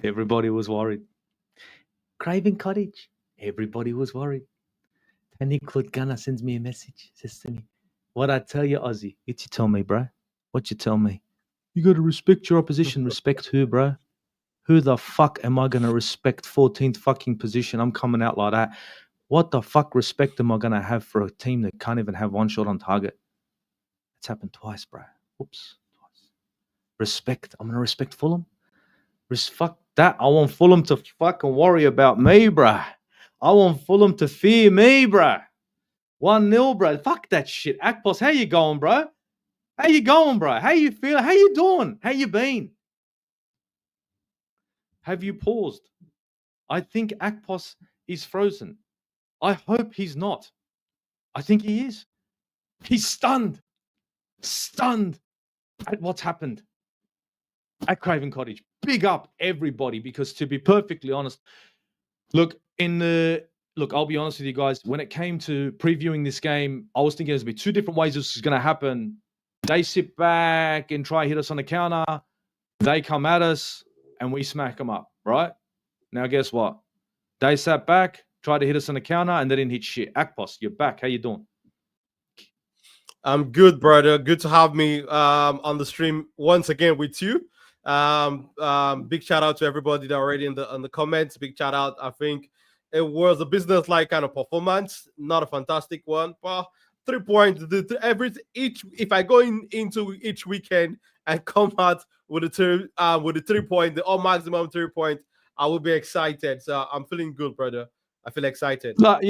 Everybody was worried. Craven Cottage. Everybody was worried. Tony Claude Gunner sends me a message. Says to me, "What I tell you, Aussie? What you tell me, bro? What you tell me? You got to respect your opposition. Respect who, bro? Who the fuck am I going to respect 14th fucking position? I'm coming out like that. What the fuck respect am I going to have for a team that can't even have one shot on target? It's happened twice, bro. Oops, twice. Respect. I'm going to respect Fulham. Fuck that. I want Fulham to fucking worry about me, bro. I want Fulham to fear me, bro. 1-0, bro. Fuck that shit. Akpos, how you going, bro? How you going, bro? How you feel? How you doing? How you been? Have you paused? I think Akpos is frozen. I hope he's not. I think he is. He's stunned at what's happened at Craven Cottage. Big up everybody, because to be perfectly honest, look, I'll be honest with you guys. When it came to previewing this game, I was thinking there's going to be two different ways this is going to happen. They sit back and try to hit us on the counter. They come at us and we smack them up, right? Now, guess what? They sat back, tried to hit us on the counter, and they didn't hit shit. Akpos, you're back. How you doing? I'm good, brother. Good to have me on the stream once again with you. Big shout out to everybody that already in the comments. Big shout out. I think it was a business-like kind of performance, not a fantastic one, but 3 points. If I go into each weekend and come out with the 3 point, the all maximum 3 points, I will be excited. So I'm feeling good, brother. I feel excited. Look,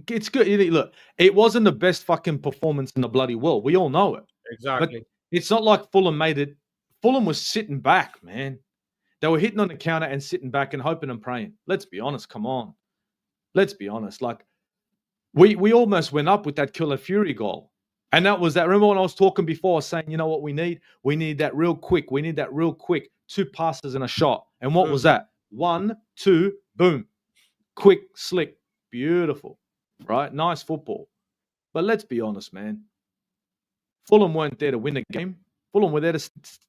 it's good. Look, it wasn't the best fucking performance in the bloody world. We all know it. Exactly. But it's not like Fulham made it. Fulham was sitting back, man. They were hitting on the counter and sitting back and hoping and praying. Let's be honest. Come on. Let's be honest. Like, we almost went up with that Killer Fury goal. And that was that. Remember when I was talking before, saying, you know what we need? We need that real quick. We need that real quick. 2 passes and a shot. And what was that? 1, 2, boom. Quick, slick, beautiful. Right? Nice football. But let's be honest, man. Fulham weren't there to win the game. Fulham were there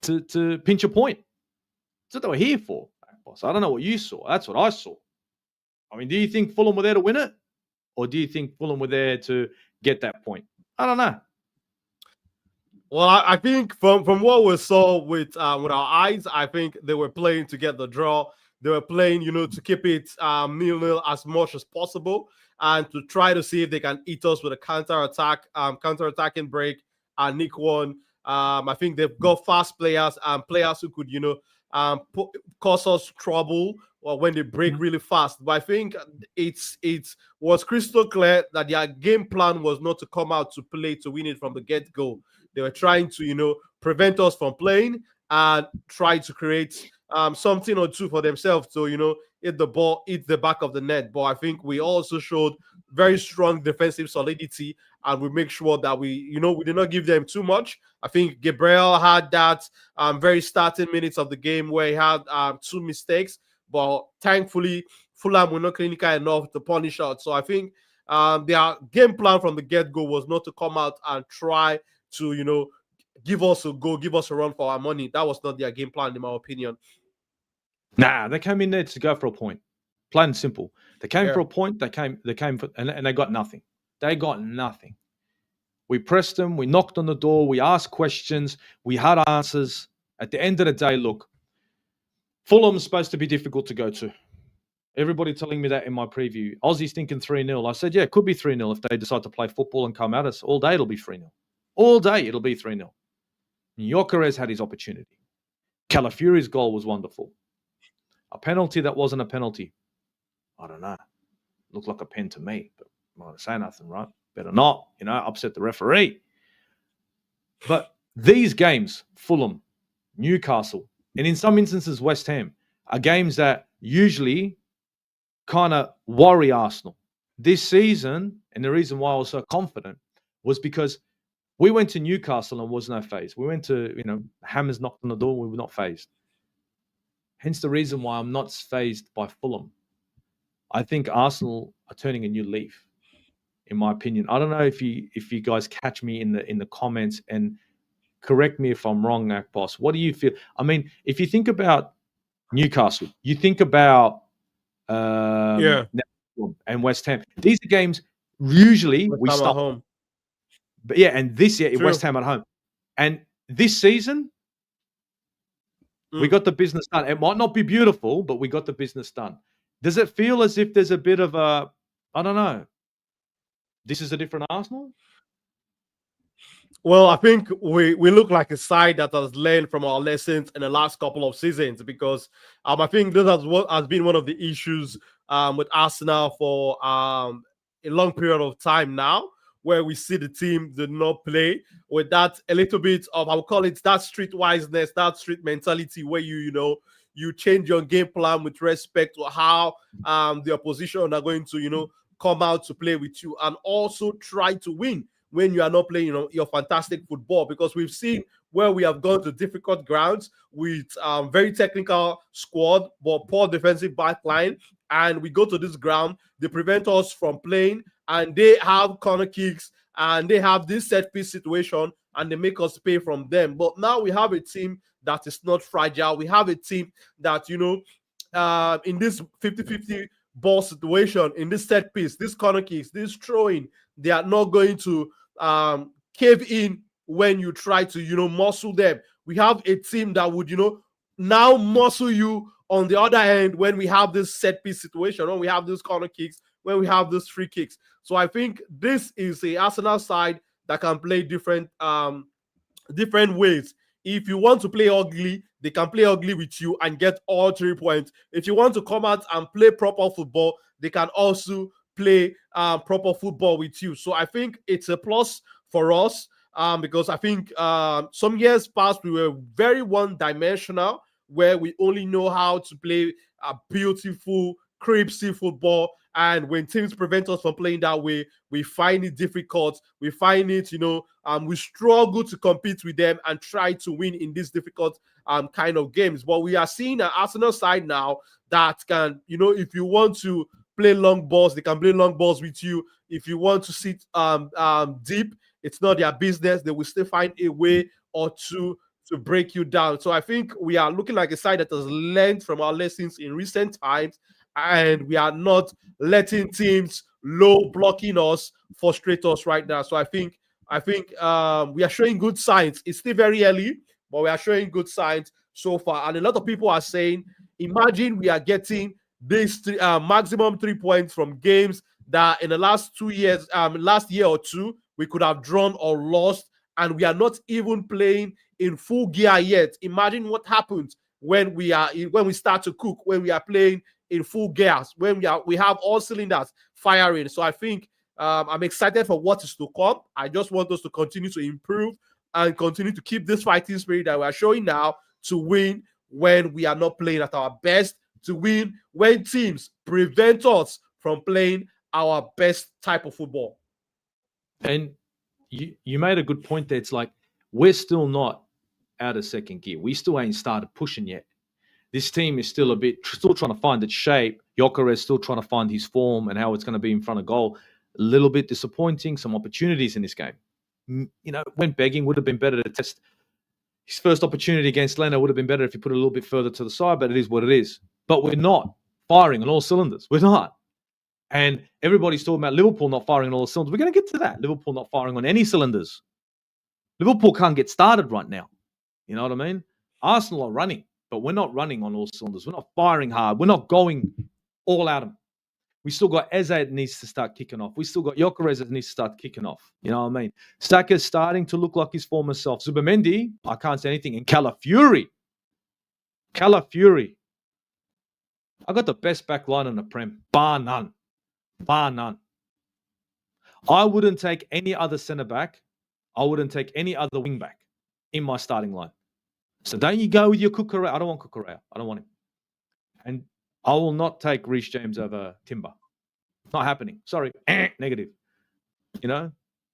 to pinch a point. That's what they were here for, boss. I don't know what you saw. That's what I saw. I mean, do you think Fulham were there to win it? Or do you think Fulham were there to get that point? I don't know. Well, I think from what we saw with our eyes, I think they were playing to get the draw. They were playing, to keep it 0-0 as much as possible, and to try to see if they can eat us with a counter-attacking break and nick one. I think they've got fast players and players who could, cause us trouble or when they break really fast. But I think it was crystal clear that their game plan was not to come out to play to win it from the get-go. They were trying to, prevent us from playing and try to create something or two for themselves to, hit the ball, hit the back of the net. But I think we also showed very strong defensive solidity, and we make sure that we did not give them too much. I think Gabriel had that very starting minutes of the game where he had 2 mistakes, but thankfully Fulham were not clinical enough to punish us. So I think their game plan from the get-go was not to come out and try to, give us a go, give us a run for our money. That was not their game plan, in my opinion. Nah, they came in there to go for a point. Plain and simple. They came for a point. They came for, and they got nothing. They got nothing. We pressed them. We knocked on the door. We asked questions. We had answers. At the end of the day, look, Fulham's supposed to be difficult to go to. Everybody telling me that in my preview. Aussie's thinking 3-0. I said, yeah, it could be 3-0 if they decide to play football and come at us. All day it'll be 3-0. All day it'll be 3-0. Gyökeres had his opportunity. Calafiori's goal was wonderful. A penalty that wasn't a penalty. I don't know. Looked like a pen to me, but I'm not going to say nothing, right? Better not, upset the referee. But these games, Fulham, Newcastle, and in some instances West Ham, are games that usually kind of worry Arsenal. This season, and the reason why I was so confident was because we went to Newcastle and was no phase. We went to, hammers knocked on the door, we were not phased. Hence the reason why I'm not phased by Fulham. I think Arsenal are turning a new leaf, in my opinion. I don't know if you guys catch me in the comments, and correct me if I'm wrong, Akpos. What do you feel? I mean, if you think about Newcastle. You think about Yeah. and West Ham. These are games usually West we Ham at stop. home. But yeah, and this year True. West Ham at home. And this season, we got the business done. It might not be beautiful, but we got the business done. Does it feel as if there's a bit of a, I don't know, this is a different Arsenal? Well, I think we look like a side that has learned from our lessons in the last couple of seasons, because I think this has been one of the issues with Arsenal for a long period of time now, where we see the team did not play with that a little bit of, I would call it, that streetwiseness, that street mentality, where you change your game plan with respect to how the opposition are going to come out to play with you, and also try to win when you are not playing your fantastic football. Because we've seen where we have gone to difficult grounds with very technical squad but poor defensive backline, and we go to this ground, they prevent us from playing, and they have corner kicks and they have this set piece situation, and they make us pay from them. But now we have a team that is not fragile. We have a team that in this 50-50 ball situation, in this set piece, this corner kicks, this throwing, they are not going to cave in when you try to muscle them. We have a team that would now muscle you on the other hand when we have this set piece situation, when we have these corner kicks, when we have these free kicks. So I think this is a Arsenal side that can play different ways. If you want to play ugly, they can play ugly with you and get all 3 points. If you want to come out and play proper football, they can also play proper football with you. So I think it's a plus for us, because I think some years past we were very one-dimensional, where we only know how to play a beautiful, crisp football. And when teams prevent us from playing that way, we find it difficult. We find it, we struggle to compete with them and try to win in these difficult kind of games. But we are seeing an Arsenal side now that can, if you want to play long balls, they can play long balls with you. If you want to sit deep, it's not their business. They will still find a way or two to break you down. So I think we are looking like a side that has learned from our lessons in recent times, and we are not letting teams low blocking us frustrate us right now. So I think we are showing good signs. It's still very early, but we are showing good signs so far. And a lot of people are saying, imagine we are getting this maximum 3 points from games that in the last 2 years, last year or two, we could have drawn or lost, and we are not even playing in full gear yet. Imagine what happens when we start to cook, when we are playing in full gears, when we have all cylinders firing. So I think I'm excited for what is to come. I just want us to continue to improve and continue to keep this fighting spirit that we are showing now, to win when we are not playing at our best, to win when teams prevent us from playing our best type of football. And you made a good point there. It's like we're still not out of second gear. We still ain't started pushing yet. This team is still still trying to find its shape. Gyökeres still trying to find his form and how it's going to be in front of goal. A little bit disappointing. Some opportunities in this game. Went begging. Would have been better to test his first opportunity against Leno. Would have been better if he put it a little bit further to the side, but it is what it is. But we're not firing on all cylinders. We're not. And everybody's talking about Liverpool not firing on all cylinders. We're going to get to that. Liverpool not firing on any cylinders. Liverpool can't get started right now. You know what I mean? Arsenal are running, but we're not running on all cylinders. We're not firing hard. We're not going all at them. We still got Eze that needs to start kicking off. We still got Gyökeres that needs to start kicking off. You know what I mean? Saka's starting to look like his former self. Zubimendi, I can't say anything. And Calafiori. I got the best back line in the Prem. Bar none. I wouldn't take any other centre back. I wouldn't take any other wing back in my starting line. So don't you go with your Cucurella. I don't want Cucurella. I don't want him. And I will not take Reece James over Timber. Not happening. Sorry. Negative.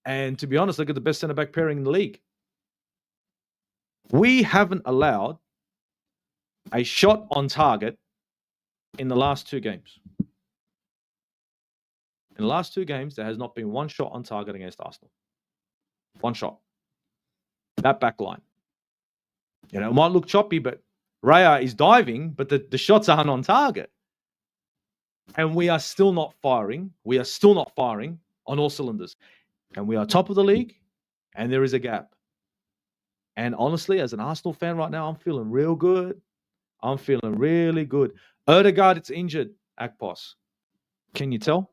And to be honest, look at the best centre-back pairing in the league. We haven't allowed a shot on target in the last 2 games. In the last 2 games, there has not been one shot on target against Arsenal. One shot. That back line. It might look choppy, but Raya is diving, but the shots aren't on target. And we are still not firing. We are still not firing on all cylinders. And we are top of the league, and there is a gap. And honestly, as an Arsenal fan right now, I'm feeling real good. I'm feeling really good. Odegaard, it's injured, Akpos. Can you tell?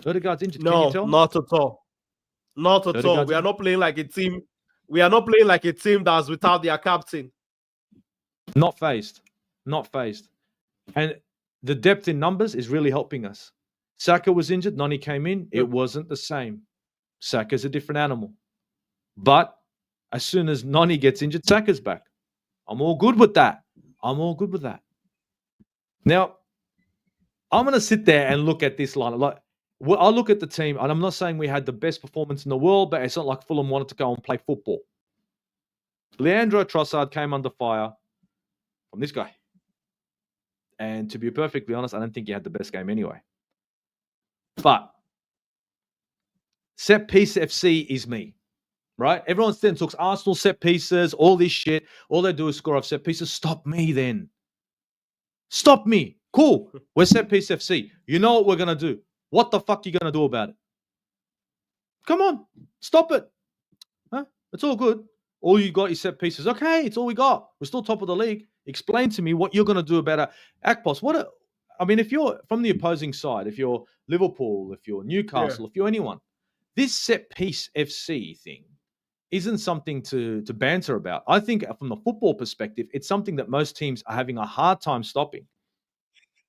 Odegaard's injured. Can you No, tell? not at all. Not at all. We are not playing like a team. We are not playing like a team that's without their captain. Not phased. Not phased. And the depth in numbers is really helping us. Saka was injured. Noni came in. It wasn't the same. Saka's a different animal. But as soon as Noni gets injured, Saka's back. I'm all good with that. I'm all good with that. Now, I'm going to sit there and look at this line. Like, I'll look at the team, and I'm not saying we had the best performance in the world, but it's not like Fulham wanted to go and play football. Leandro Trossard came under fire from this guy. And to be perfectly honest, I don't think he had the best game anyway. But set piece FC is me, right? Everyone then talks Arsenal set pieces, all this shit. All they do is score off set pieces. Stop me then. Stop me. Cool. We're set piece FC. You know what we're going to do. What the fuck are you going to do about it? Come on. Stop it. Huh? It's all good. All you got is set pieces. Okay, it's all we got. We're still top of the league. Explain to me what you're going to do about it. Akpos, if you're from the opposing side, if you're Liverpool, if you're Newcastle, if you're anyone, this set piece FC thing isn't something to banter about. I think from the football perspective, it's something that most teams are having a hard time stopping.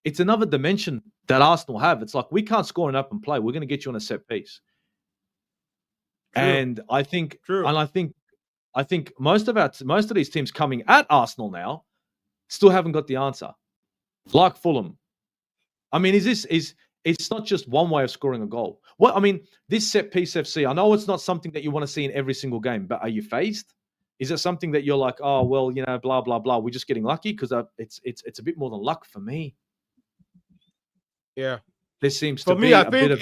It's another dimension that Arsenal have. It's like, we can't score an open play. We're going to get you on a set piece. True. And I think, I think most of these teams coming at Arsenal now still haven't got the answer. Like Fulham. I mean, it's not just one way of scoring a goal. This set piece FC, I know it's not something that you want to see in every single game, but are you phased? Is it something that you're like, oh, well, blah, blah, blah, we're just getting lucky? Because it's a bit more than luck for me. Yeah. There seems for to me, be I a think bit of...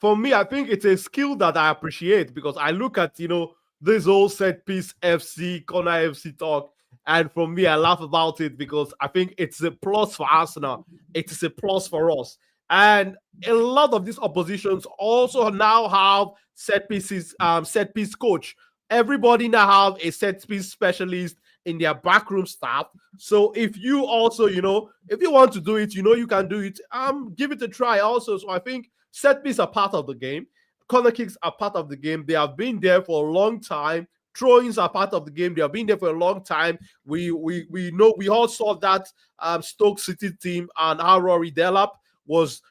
For me, I think it's a skill that I appreciate, because I look at, this whole set piece FC, corner FC talk, and for me, I laugh about it because I think it's a plus for Arsenal. It is a plus for us. And a lot of these oppositions also now have set piece coach. Everybody now have a set piece specialist in their backroom staff. So if you also, if you want to do it, you can do it. Give it a try also. So I think set piece are part of the game. Corner kicks are part of the game. They have been there for a long time. Throw-ins are part of the game. They have been there for a long time. We know, we all saw that Stoke City team and how Rory Delap was,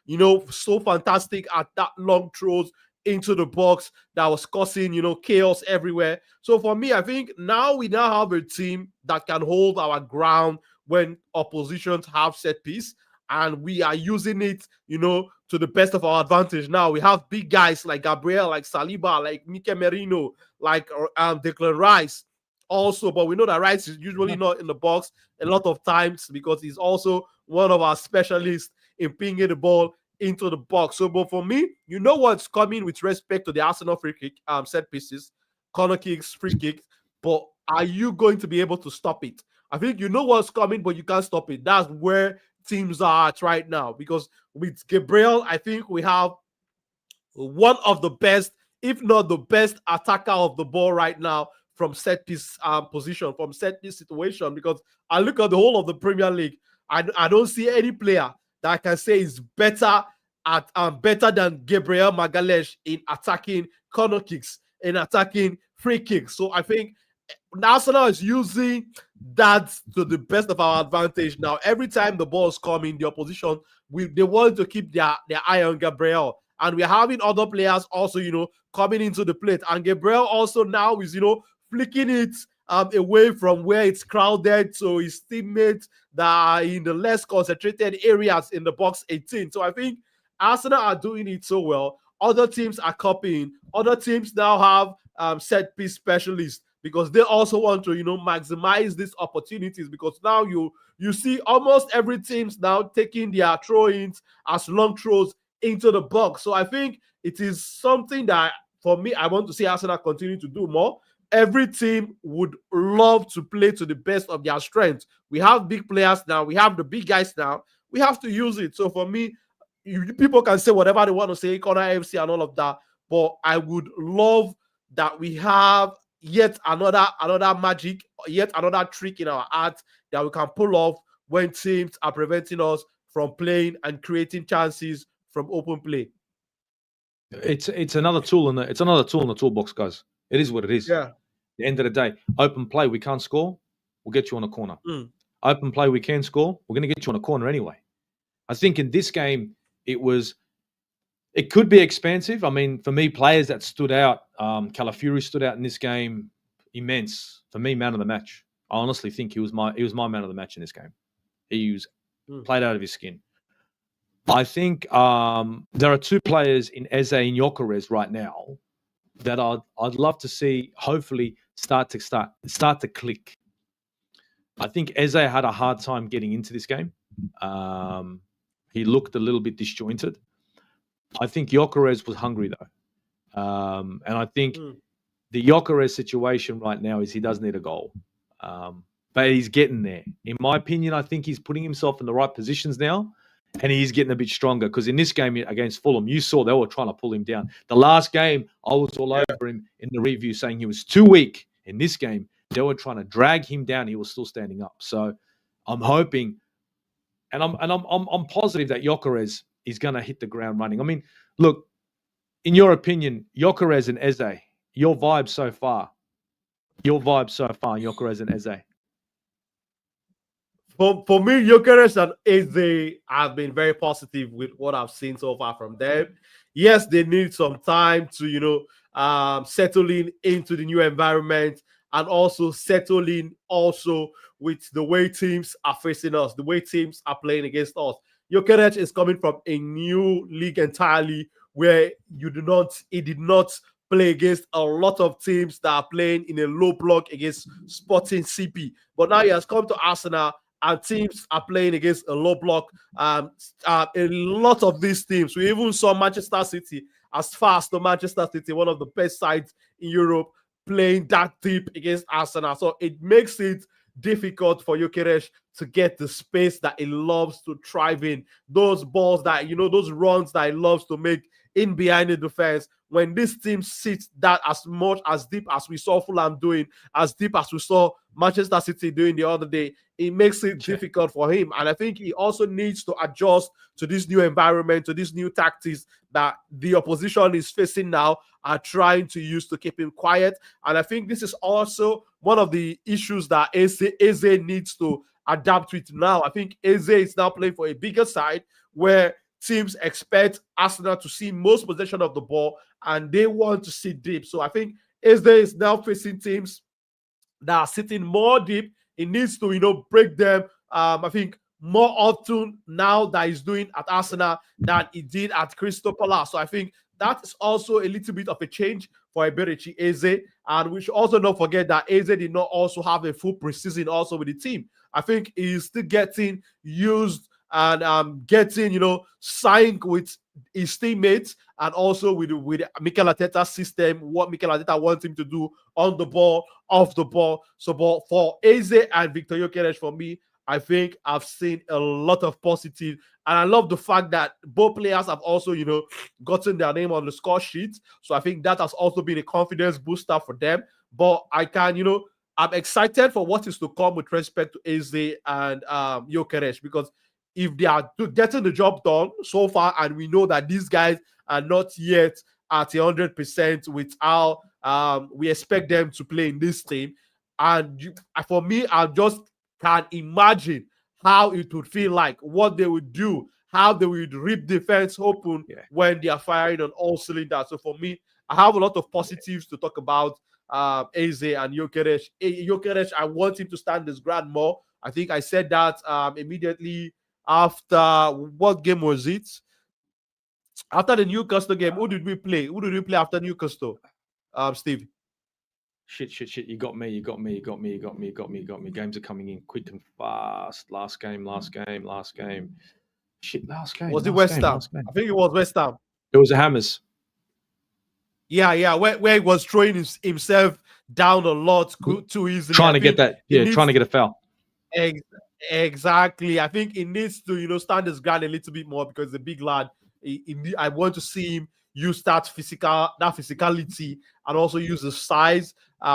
so fantastic at that long throws into the box that was causing, chaos everywhere. So for me, I think now we have a team that can hold our ground when oppositions have set piece, and we are using it, to the best of our advantage. Now we have big guys like Gabriel, like Saliba, like Mikel Merino, like Declan Rice also, but we know that Rice is usually not in the box a lot of times because he's also one of our specialists in pinging the ball into the box. So, but for me, what's coming with respect to the Arsenal free kick, set pieces, corner kicks, free kicks, but are you going to be able to stop it? I think you know what's coming, but you can't stop it. That's where teams are at right now, because with Gabriel, I think we have one of the best, if not the best, attacker of the ball right now from set piece position, from set piece situation, because I look at the whole of the Premier League, I don't see any player that I can say is better than Gabriel Magalhaes in attacking corner kicks, in attacking free kicks. So I think Arsenal is using that to the best of our advantage now. Every time the ball is coming, the opposition, they want to keep their eye on Gabriel. And we're having other players also, coming into the plate. And Gabriel also now is, flicking it away from where it's crowded, so his teammates that are in the less concentrated areas in the box 18. So I think Arsenal are doing it so well. Other teams are copying. Other teams now have set piece specialists, because they also want to, maximize these opportunities, because now you see almost every team's now taking their throw-ins as long throws into the box. So I think it is something that, for me, I want to see Arsenal continue to do more. every team would love to play to the best of their strength. We have big players now. We have the big guys now. We have to use it. So for me, people can say whatever they want to say, corner FC and all of that. But I would love that we have yet another magic, yet another trick in our art that we can pull off when teams are preventing us from playing and creating chances from open play. It's another tool in the toolbox, guys. It is what it is. Yeah. At the end of the day, open play, we can't score, we'll get you on a corner. Open play, we can score, we're going to get you on a corner anyway. I think in this game, it could be expansive. I mean, for me, players that stood out, Calafiori stood out in this game, immense. For me, man of the match. I honestly think he was my man of the match in this game. He was played out of his skin. I think there are two players in Eze and Gyökeres right now that I'd love to see hopefully start to click. I think Eze had a hard time getting into this game. He looked a little bit disjointed. I think Gyökeres was hungry though. And I think the Gyökeres situation right now is he does need a goal. But he's getting there. In my opinion, I think he's putting himself in the right positions now. And he's getting a bit stronger because in this game against Fulham, you saw they were trying to pull him down. The last game, I was all over him in the review saying he was too weak. In this game, they were trying to drag him down. He was still standing up. So I'm hoping, and I'm positive that Gyökeres is going to hit the ground running. I mean, look, in your opinion, Gyökeres and Eze, your vibe so far, Gyökeres and Eze. For me, Gyökeres and Eze have been very positive with what I've seen so far from them. Yes, they need some time to, settle into the new environment and also settle in also with the way teams are facing us, the way teams are playing against us. Gyökeres is coming from a new league entirely where he did not play against a lot of teams that are playing in a low block against Sporting CP. But now he has come to Arsenal and teams are playing against a low block. A lot of these teams, we even saw Manchester City as fast to Manchester City, one of the best sides in Europe, playing that deep against Arsenal. So it makes it difficult for Gyökeres to get the space that he loves to thrive in. Those balls that, those runs that he loves to make in behind the defense. When this team sits that as much as deep as we saw Fulham doing, as deep as we saw Manchester City doing the other day, it makes it difficult for him. And I think he also needs to adjust to this new environment, to these new tactics that the opposition is facing now, are trying to use to keep him quiet. And I think this is also one of the issues that Eze needs to adapt with now. I think Eze is now playing for a bigger side where teams expect Arsenal to see most possession of the ball and they want to sit deep. So I think Eze is now facing teams that are sitting more deep. He needs to, break them. I think more often now that he's doing at Arsenal than he did at Crystal Palace. So I think that is also a little bit of a change for Eberechi Eze. And we should also not forget that Eze did not also have a full preseason also with the team. I think he's still getting used and getting, signed with his teammates and also with Mikel Arteta's system, what Mikel Arteta wants him to do on the ball, off the ball. So but for Eze and Victor Gyökeres, for me, I think I've seen a lot of positive. And I love the fact that both players have also, gotten their name on the score sheet. So I think that has also been a confidence booster for them. But I can, I'm excited for what is to come with respect to Eze and Gyökeres, because if they are getting the job done so far, and we know that these guys are not yet at 100% with how we expect them to play in this team, and for me, I just can imagine how it would feel like, what they would do, how they would rip defense open when they are firing on all cylinders. So for me, I have a lot of positives to talk about Eze and Gyökeres. Gyökeres, I want him to stand his ground more. I think I said that immediately after, what game was it? After the Newcastle game, who did we play? Who did we play after Newcastle? Steve. Shit. You got me. Games are coming in quick and fast. Last game. Shit, last game. Was it West Ham? I think it was West Ham. It was the Hammers. where he was throwing himself down a lot too easily. Trying to get that, trying to get a foul. Exactly. I think he needs to, stand his ground a little bit more because the big lad. I want to see him use that physicality, and also use the size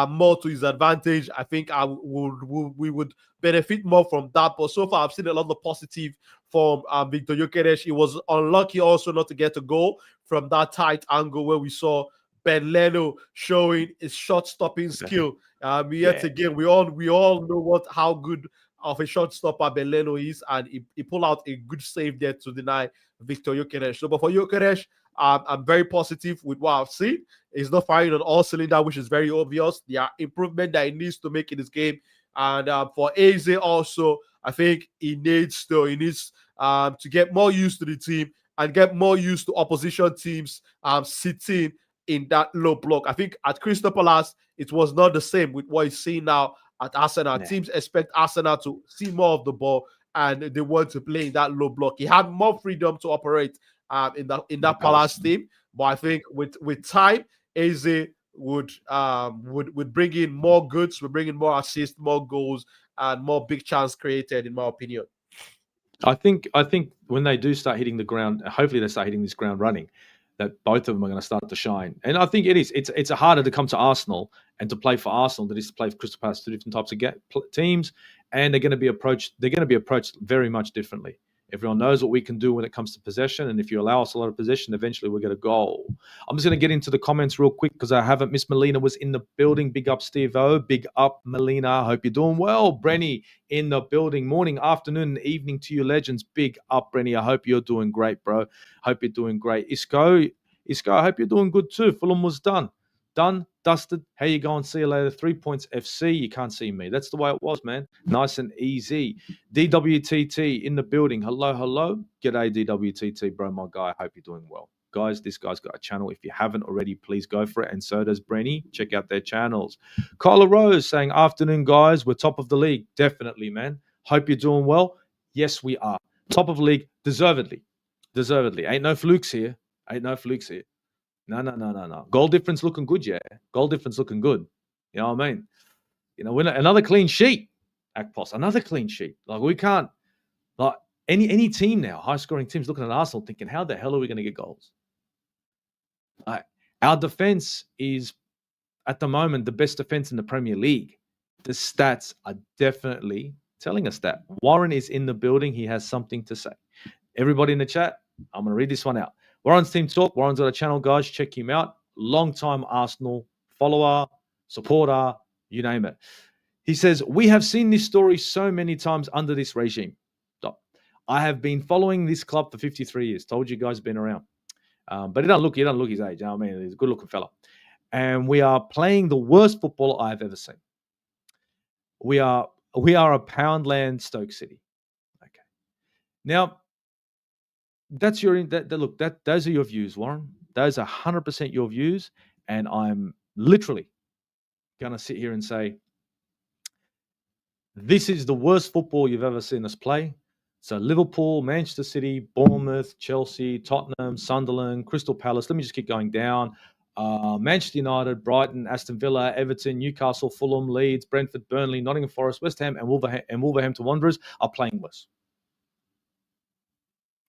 more to his advantage. I think we would benefit more from that. But so far, I've seen a lot of positive from Victor Gyökeres. He was unlucky also not to get a goal from that tight angle where we saw Ben Leno showing his shot stopping skill. Yet again, we all know how good of a shot stopper Ben Leno is, and he pulled out a good save there to deny Victor Gyökeres. So, but for Gyökeres, I'm very positive with what I've seen. He's not firing on all cylinders, which is very obvious. There are improvement that he needs to make in his game. And for Eze also, I think he needs to get more used to the team and get more used to opposition teams sitting in that low block. I think at Crystal Palace, it was not the same with what he's seeing now at Arsenal. Teams expect Arsenal to see more of the ball, and they want to play in that low block. He had more freedom to operate in that Palace team, but I think with time, Eze would bring in more goods, would bring in more assists, more goals, and more big chance created, in my opinion. I think when they do start hitting the ground, hopefully they start hitting this ground running, that both of them are going to start to shine. And I think it's harder to come to Arsenal and to play for Arsenal than it is to play for Crystal Palace. Two different types of teams, and they're going to be approached very much differently. Everyone knows what we can do when it comes to possession, and if you allow us a lot of possession, eventually we'll get a goal. I'm just going to get into the comments real quick because I haven't. Miss Melina was in the building. Big up, Steve-O. Big up, Melina. Hope you're doing well. Brenny in the building. Morning, afternoon, and evening to you legends. Big up, Brenny. I hope you're doing great, bro. Hope you're doing great. Isco, I hope you're doing good too. Fulham was done, dusted. How you going? See you later. 3 points FC. You can't see me. That's the way it was, man. Nice and easy. DWTT in the building. Hello. G'day, DWTT, bro, my guy. I hope you're doing well. Guys, this guy's got a channel. If you haven't already, please go for it. And so does Brenny. Check out their channels. Kyla Rose saying, afternoon, guys. We're top of the league. Definitely, man. Hope you're doing well. Yes, we are. Top of the league. Deservedly. Ain't no flukes here. No. Goal difference looking good, yeah. Goal difference looking good. You know what I mean? Another clean sheet, Akpos. Another clean sheet. Like, we can't, like, any team now, high-scoring teams looking at Arsenal thinking, how the hell are we going to get goals? Our defense is, at the moment, the best defense in the Premier League. The stats are definitely telling us that. Warren is in the building. He has something to say. Everybody in the chat, I'm going to read this one out. Warren's Team Talk. Warren's got a channel, guys. Check him out. Long-time Arsenal follower, supporter, you name it. He says, we have seen this story so many times under this regime. I have been following this club for 53 years. Told you guys been around. But he don't look his age. You know what I mean? He's a good-looking fella. And we are playing the worst football I've ever seen. We are a Poundland Stoke City. Okay. Now, those are your views, Warren. Those are 100% your views, and I'm literally going to sit here and say this is the worst football you've ever seen us play. So Liverpool, Manchester City, Bournemouth, Chelsea, Tottenham, Sunderland, Crystal Palace. Let me just keep going down. Manchester United, Brighton, Aston Villa, Everton, Newcastle, Fulham, Leeds, Brentford, Burnley, Nottingham Forest, West Ham, and Wolverhampton Wanderers are playing worse.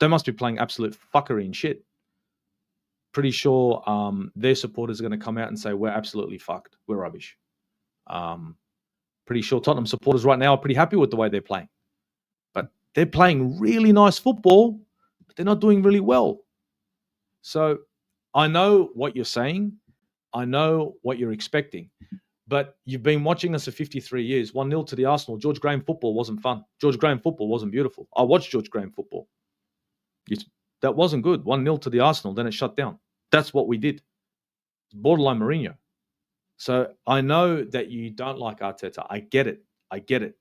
They must be playing absolute fuckery and shit. Pretty sure their supporters are going to come out and say, we're absolutely fucked. We're rubbish. Pretty sure Tottenham supporters right now are pretty happy with the way they're playing. But they're playing really nice football, but they're not doing really well. So I know what you're saying. I know what you're expecting. But you've been watching us for 53 years. 1-0 to the Arsenal. George Graham football wasn't fun. George Graham football wasn't beautiful. I watched George Graham football. That wasn't good. 1-0 to the Arsenal, then it shut down. That's what we did. Borderline Mourinho. So I know that you don't like Arteta. I get it.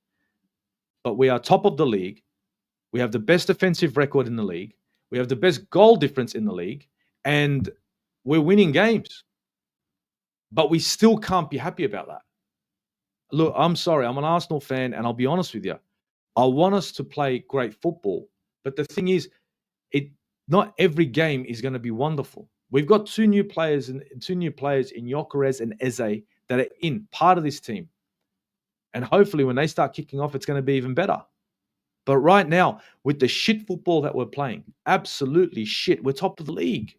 But we are top of the league. We have the best defensive record in the league. We have the best goal difference in the league. And we're winning games. But we still can't be happy about that. Look, I'm sorry. I'm an Arsenal fan, and I'll be honest with you. I want us to play great football. But the thing is, not every game is going to be wonderful. We've got two new players in Gyökeres and Eze that are in part of this team. And hopefully when they start kicking off, it's going to be even better. But right now, with the shit football that we're playing, absolutely shit, we're top of the league.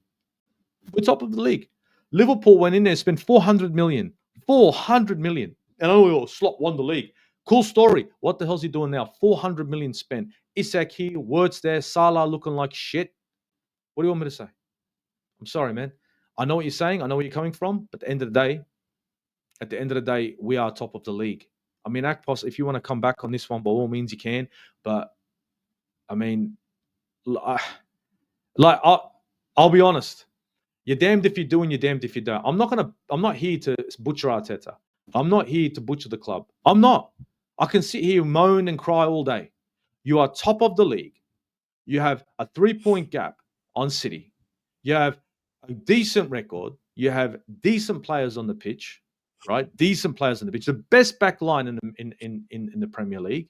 We're top of the league. Liverpool went in there and spent 400 million. 400 million. And Slot won the league. Cool story. What the hell's he doing now? 400 million spent. Isak here, words there, Salah looking like shit. What do you want me to say? I'm sorry, man. I know what you're saying. I know where you're coming from. But at the end of the day, we are top of the league. I mean, Akpos, if you want to come back on this one, by all means you can. But I mean, I'll be honest. You're damned if you do and you're damned if you don't. I'm not here to butcher Arteta. I'm not here to butcher the club. I'm not. I can sit here, moan and cry all day. You are top of the league. You have a 3-point gap on City. You have a decent record. You have decent players on the pitch, right? Decent players on the pitch. The best back line in the Premier League.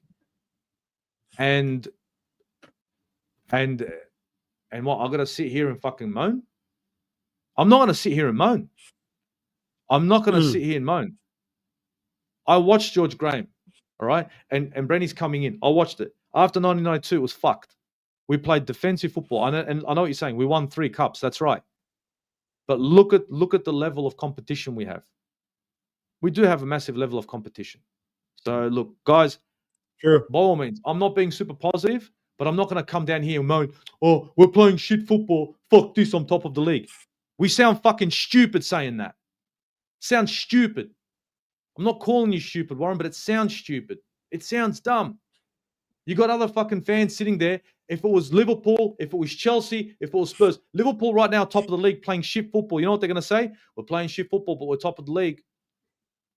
And what, I got to sit here and fucking moan? I'm not going to sit here and moan. I'm not going to sit here and moan. I watched George Graham, all right? And Brenny's coming in. I watched it. After 1992, it was fucked. We played defensive football. And I know what you're saying. We won 3 cups. That's right. But look at the level of competition we have. We do have a massive level of competition. So, look, guys, sure. By all means, I'm not being super positive, but I'm not going to come down here and moan, oh, we're playing shit football. Fuck this, I'm top of the league. We sound fucking stupid saying that. Sounds stupid. I'm not calling you stupid, Warren, but it sounds stupid. It sounds dumb. You got other fucking fans sitting there. If it was Liverpool, if it was Chelsea, if it was Spurs, Liverpool right now top of the league playing shit football. You know what they're going to say? We're playing shit football, but we're top of the league.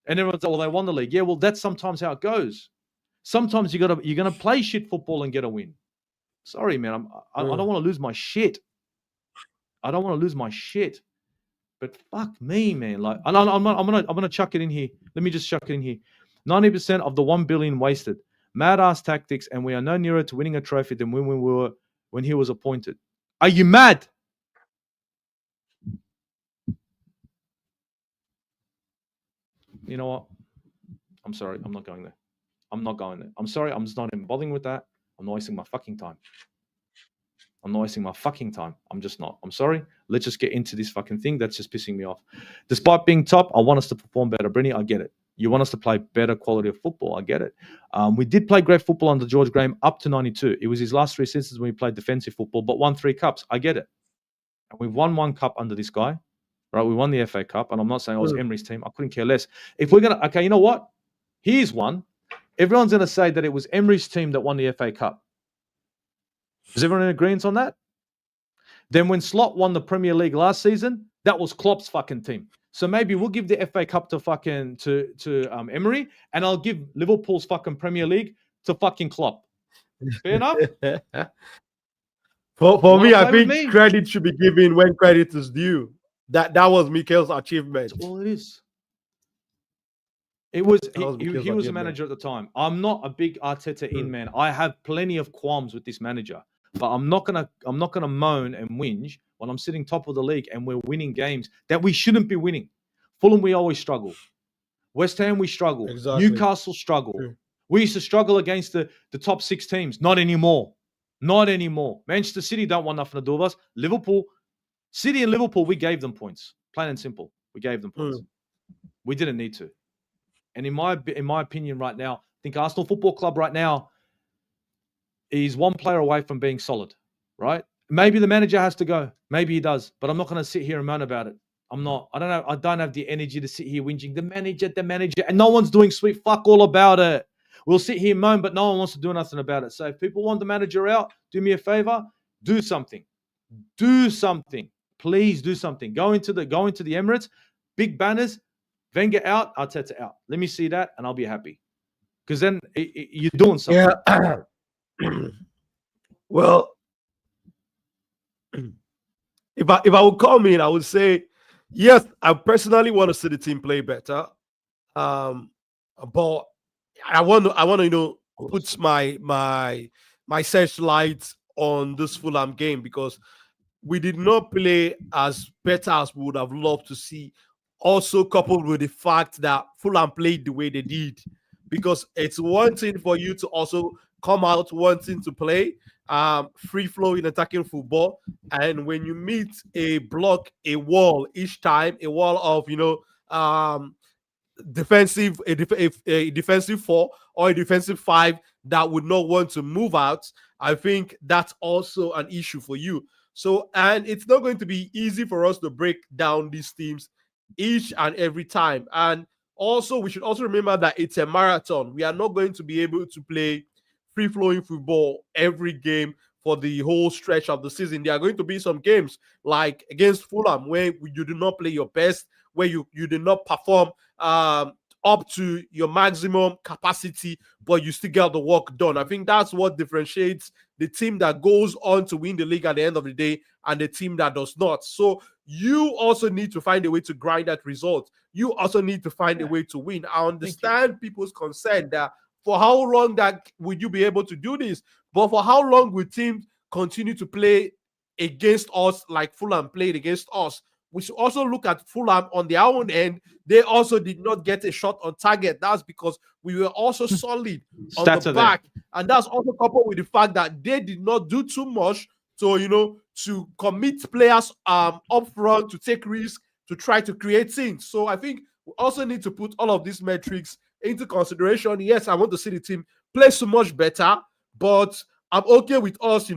And everyone's like, well, they won the league. Yeah, well, that's sometimes how it goes. Sometimes you're gonna play shit football and get a win. Sorry, man. I don't want to lose my shit. I don't want to lose my shit. But fuck me, man. Like, I'm gonna chuck it in here. Let me just chuck it in here. 90% of the 1 billion wasted. Mad ass tactics, and we are no nearer to winning a trophy than when he was appointed. Are you mad? You know what? I'm sorry. I'm not going there. I'm sorry. I'm just not even bothering with that. I'm not wasting my fucking time. I'm just not. I'm sorry. Let's just get into this fucking thing. That's just pissing me off. Despite being top, I want us to perform better. Brenny, I get it. You want us to play better quality of football. I get it. We did play great football under George Graham up to 92. It was his last 3 seasons when we played defensive football, but won 3 cups. I get it. And we've won 1 cup under this guy. Right? We won the FA Cup. And I'm not saying it was Emery's team. I couldn't care less. If we're going to... Okay, you know what? Here's one. Everyone's going to say that it was Emery's team that won the FA Cup. Is everyone in agreement on that? Then when Slot won the Premier League last season, that was Klopp's fucking team. So maybe we'll give the FA Cup to fucking to Emery, and I'll give Liverpool's fucking Premier League to fucking Klopp. Fair enough? For me, I think credit should be given when credit is due. That was Mikel's achievement. That's all it is. It was he was a manager at the time. I'm not a big Arteta in man. I have plenty of qualms with this manager, but I'm not gonna moan and whinge when I'm sitting top of the league and we're winning games that we shouldn't be winning. Fulham, we always struggle. West Ham, we struggle. Exactly. Newcastle struggle. We used to struggle against the top 6 teams. Not anymore. Not anymore. Manchester City don't want nothing to do with us. Liverpool, City and Liverpool, we gave them points. Plain and simple. We gave them points. We didn't need to. And in my opinion right now, I think Arsenal Football Club right now is 1 player away from being solid, right? Maybe the manager has to go. Maybe he does. But I'm not going to sit here and moan about it. I'm not. I don't know. I don't have the energy to sit here whinging. The manager. And no one's doing sweet fuck all about it. We'll sit here and moan, but no one wants to do nothing about it. So if people want the manager out, do me a favor. Do something. Do something. Please do something. Go into the Emirates. Big banners. Wenger out, Arteta out. Let me see that, and I'll be happy. Because then you're doing something. Yeah. Well, if I would come in, I would say, yes, I personally want to see the team play better. But I want to put my searchlight on this Fulham game, because we did not play as better as we would have loved to see. Also, coupled with the fact that Fulham played the way they did, because it's one thing for you to also come out wanting to play free flowing attacking football, and when you meet a block, a wall each time, a wall of defensive a defensive four or a defensive five that would not want to move out, I think that's also an issue for you. So, and it's not going to be easy for us to break down these teams each and every time. And also, we should also remember that it's a marathon. We are not going to be able to play free flowing football every game for the whole stretch of the season. There are going to be some games like against Fulham where you do not play your best, where you did not perform up to your maximum capacity, but you still get the work done. I think that's what differentiates the team that goes on to win the league at the end of the day and the team that does not. So you also need to find a way to grind that result. You also need to find a way to win. I understand people's concern that for how long that would you be able to do this, but for how long will teams continue to play against us like Fulham played against us? We should also look at Fulham on their own end. They also did not get a shot on target. That's because we were also solid on the back. And that's also coupled with the fact that they did not do too much to commit players up front, to take risks, to try to create things. So I think we also need to put all of these metrics into consideration. Yes, I want to see the team play so much better, but I'm okay with us,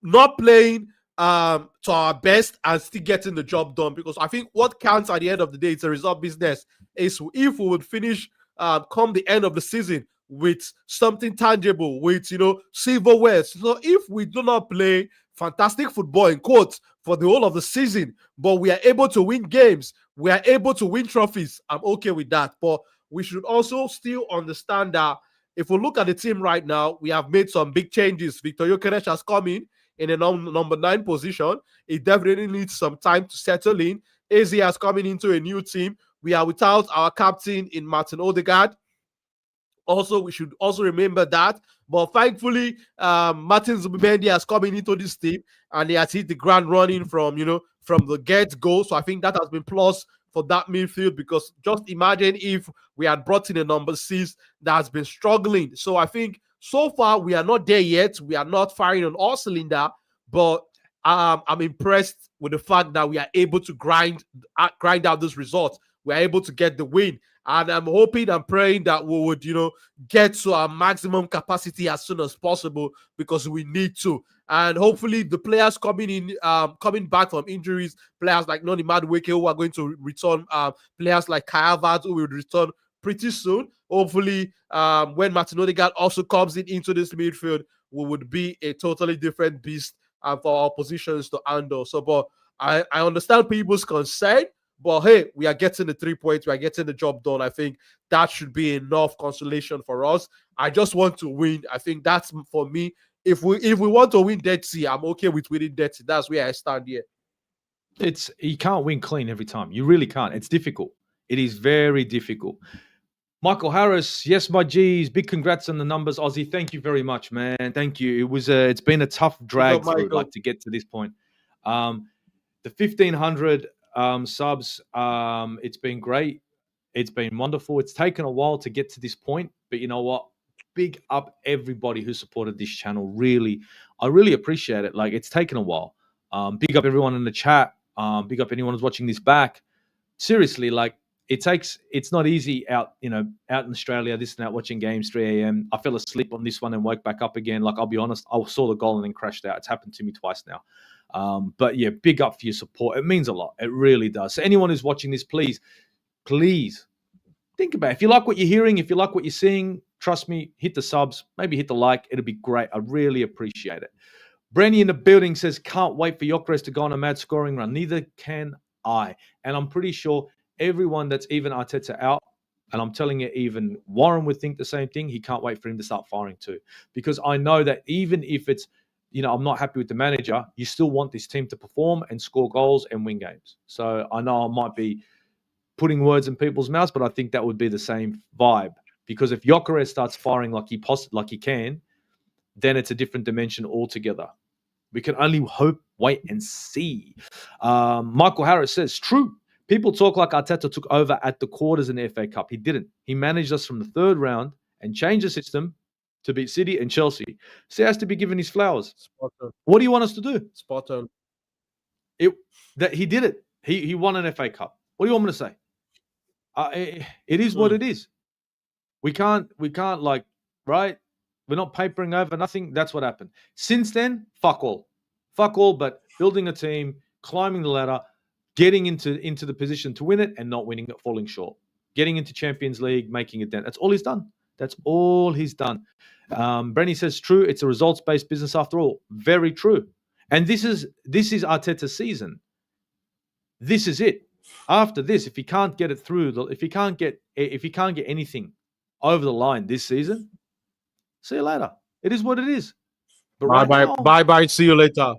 not playing to our best and still getting the job done, because I think what counts at the end of the day, it's a result business, is if we would finish come the end of the season with something tangible, with silverware. So if we do not play fantastic football in quotes for the whole of the season, but we are able to win games, we are able to win trophies, I'm okay with that. But we should also still understand that if we look at the team right now, we have made some big changes. Victor Gyökeres has come in a number 9 position. It definitely needs some time to settle in. AZ has coming into a new team. We are without our captain in Martin Odegaard. Also, we should also remember that. But thankfully, Martin Zubimendi has coming into this team and he has hit the ground running from the get-go. So I think that has been plus for that midfield, because just imagine if we had brought in a number 6 that has been struggling. So I think so far we are not there yet. We are not firing on all cylinder, but I'm impressed with the fact that we are able to grind out this result. We are able to get the win. And I'm hoping and praying that we would, get to our maximum capacity as soon as possible, because we need to. And hopefully the players coming back from injuries, players like Noni Madueke who are going to return, players like Kai Havertz who will return pretty soon. Hopefully, when Martin Odegaard also comes into this midfield, we would be a totally different beast for our positions to handle. So, but I understand people's concern. But hey, we are getting the 3 points. We are getting the job done. I think that should be enough consolation for us. I just want to win. I think that's for me. If we want to win Dead Sea, I'm okay with winning Dead Sea. That's where I stand here. You can't win clean every time. You really can't. It's difficult. It is very difficult. Michael Harris, yes, my G's. Big congrats on the numbers, Aussie. Thank you very much, man. Thank you. It's been a tough drag through, to get to this point. The 1,500 subs, it's been great. It's been wonderful. It's taken a while to get to this point, but you know what? Big up everybody who supported this channel. Really, I really appreciate it. It's taken a while. Big up everyone in the chat. Big up anyone who's watching this back. Seriously, it's not easy out in Australia, this and that, watching games 3 a.m. I fell asleep on this one and woke back up again. I'll be honest, I saw the goal and then crashed out. It's happened to me twice now. But yeah, big up for your support. It means a lot. It really does. So anyone who's watching this, please think about it. If you like what you're hearing, if you like what you're seeing, trust me, hit the subs, maybe hit the like. It'll be great. I really appreciate it. Brandy in the building says, can't wait for Gyökeres to go on a mad scoring run. Neither can I. And I'm pretty sure everyone that's even Arteta out, and I'm telling you, even Warren would think the same thing. He can't wait for him to start firing too. Because I know that even if it's, I'm not happy with the manager, you still want this team to perform and score goals and win games. So I know I might be putting words in people's mouths, but I think that would be the same vibe. Because if Gyökeres starts firing like he can, then it's a different dimension altogether. We can only hope Wait and see. Michael Harris says, true. People talk like Arteta took over at the quarters in the FA Cup. He didn't. He managed us from the third round and changed the system to beat City and Chelsea. So he has to be given his flowers. Spot on. What do you want us to do? Spot on. That he did it. He won an FA Cup. What do you want me to say? It is what it is. We can't like, right? We're not papering over nothing. That's what happened. Since then, fuck all, but building a team, climbing the ladder, getting into the position to win it and not winning it, falling short, getting into Champions League, making it down. That's all he's done. Brenny says, true. It's a results-based business after all. Very true. And this is Arteta's season. This is it. After this, if he can't get it through, if he can't get anything over the line this season, see you later. It is what it is. But bye. See you later.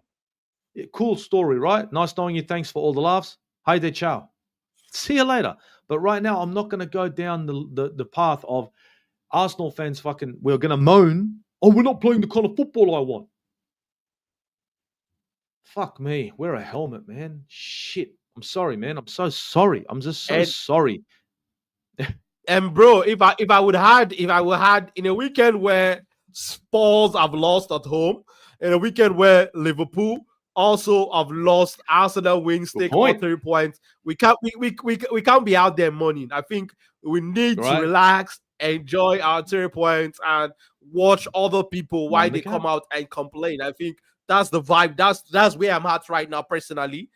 Cool story, right? Nice knowing you. Thanks for all the laughs. Hey there, ciao. See you later. But right now, I'm not going to go down the path of Arsenal fans we're going to moan, oh, we're not playing the kind of football I want. Fuck me. Wear a helmet, man. Shit. I'm sorry, man. I'm so sorry. I'm just so sorry. And bro, if I would had in a weekend where Spurs have lost at home, in a weekend where Liverpool also have lost, Arsenal wins, take all 3 points, we can't be out there mourning. I think we need to relax, enjoy our 3 points, and watch other people why they come out and complain. I think that's the vibe. That's where I'm at right now, personally.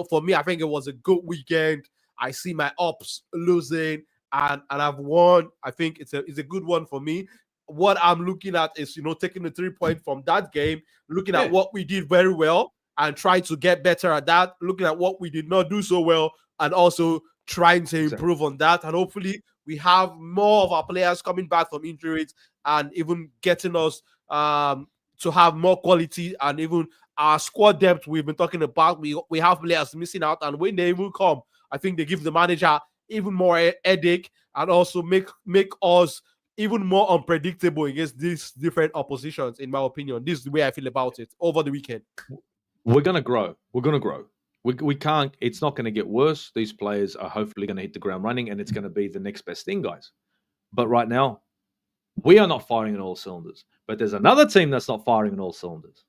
For me, I think it was a good weekend. I see my ups losing, and I've won. I think it's a good one for me. What I'm looking at is, taking the 3 point from that game, looking at what we did very well and trying to get better at that, looking at what we did not do so well and also trying to improve on that. And hopefully we have more of our players coming back from injuries and even getting us to have more quality, and even our squad depth we've been talking about. We have players missing out, and when they will come, I think they give the manager even more headache and also make us even more unpredictable against these different oppositions, in my opinion. This is the way I feel about it over the weekend. We're going to grow. We can't, it's not going to get worse. These players are hopefully going to hit the ground running, and it's going to be the next best thing, guys. But right now, we are not firing on all cylinders. But there's another team that's not firing on all cylinders.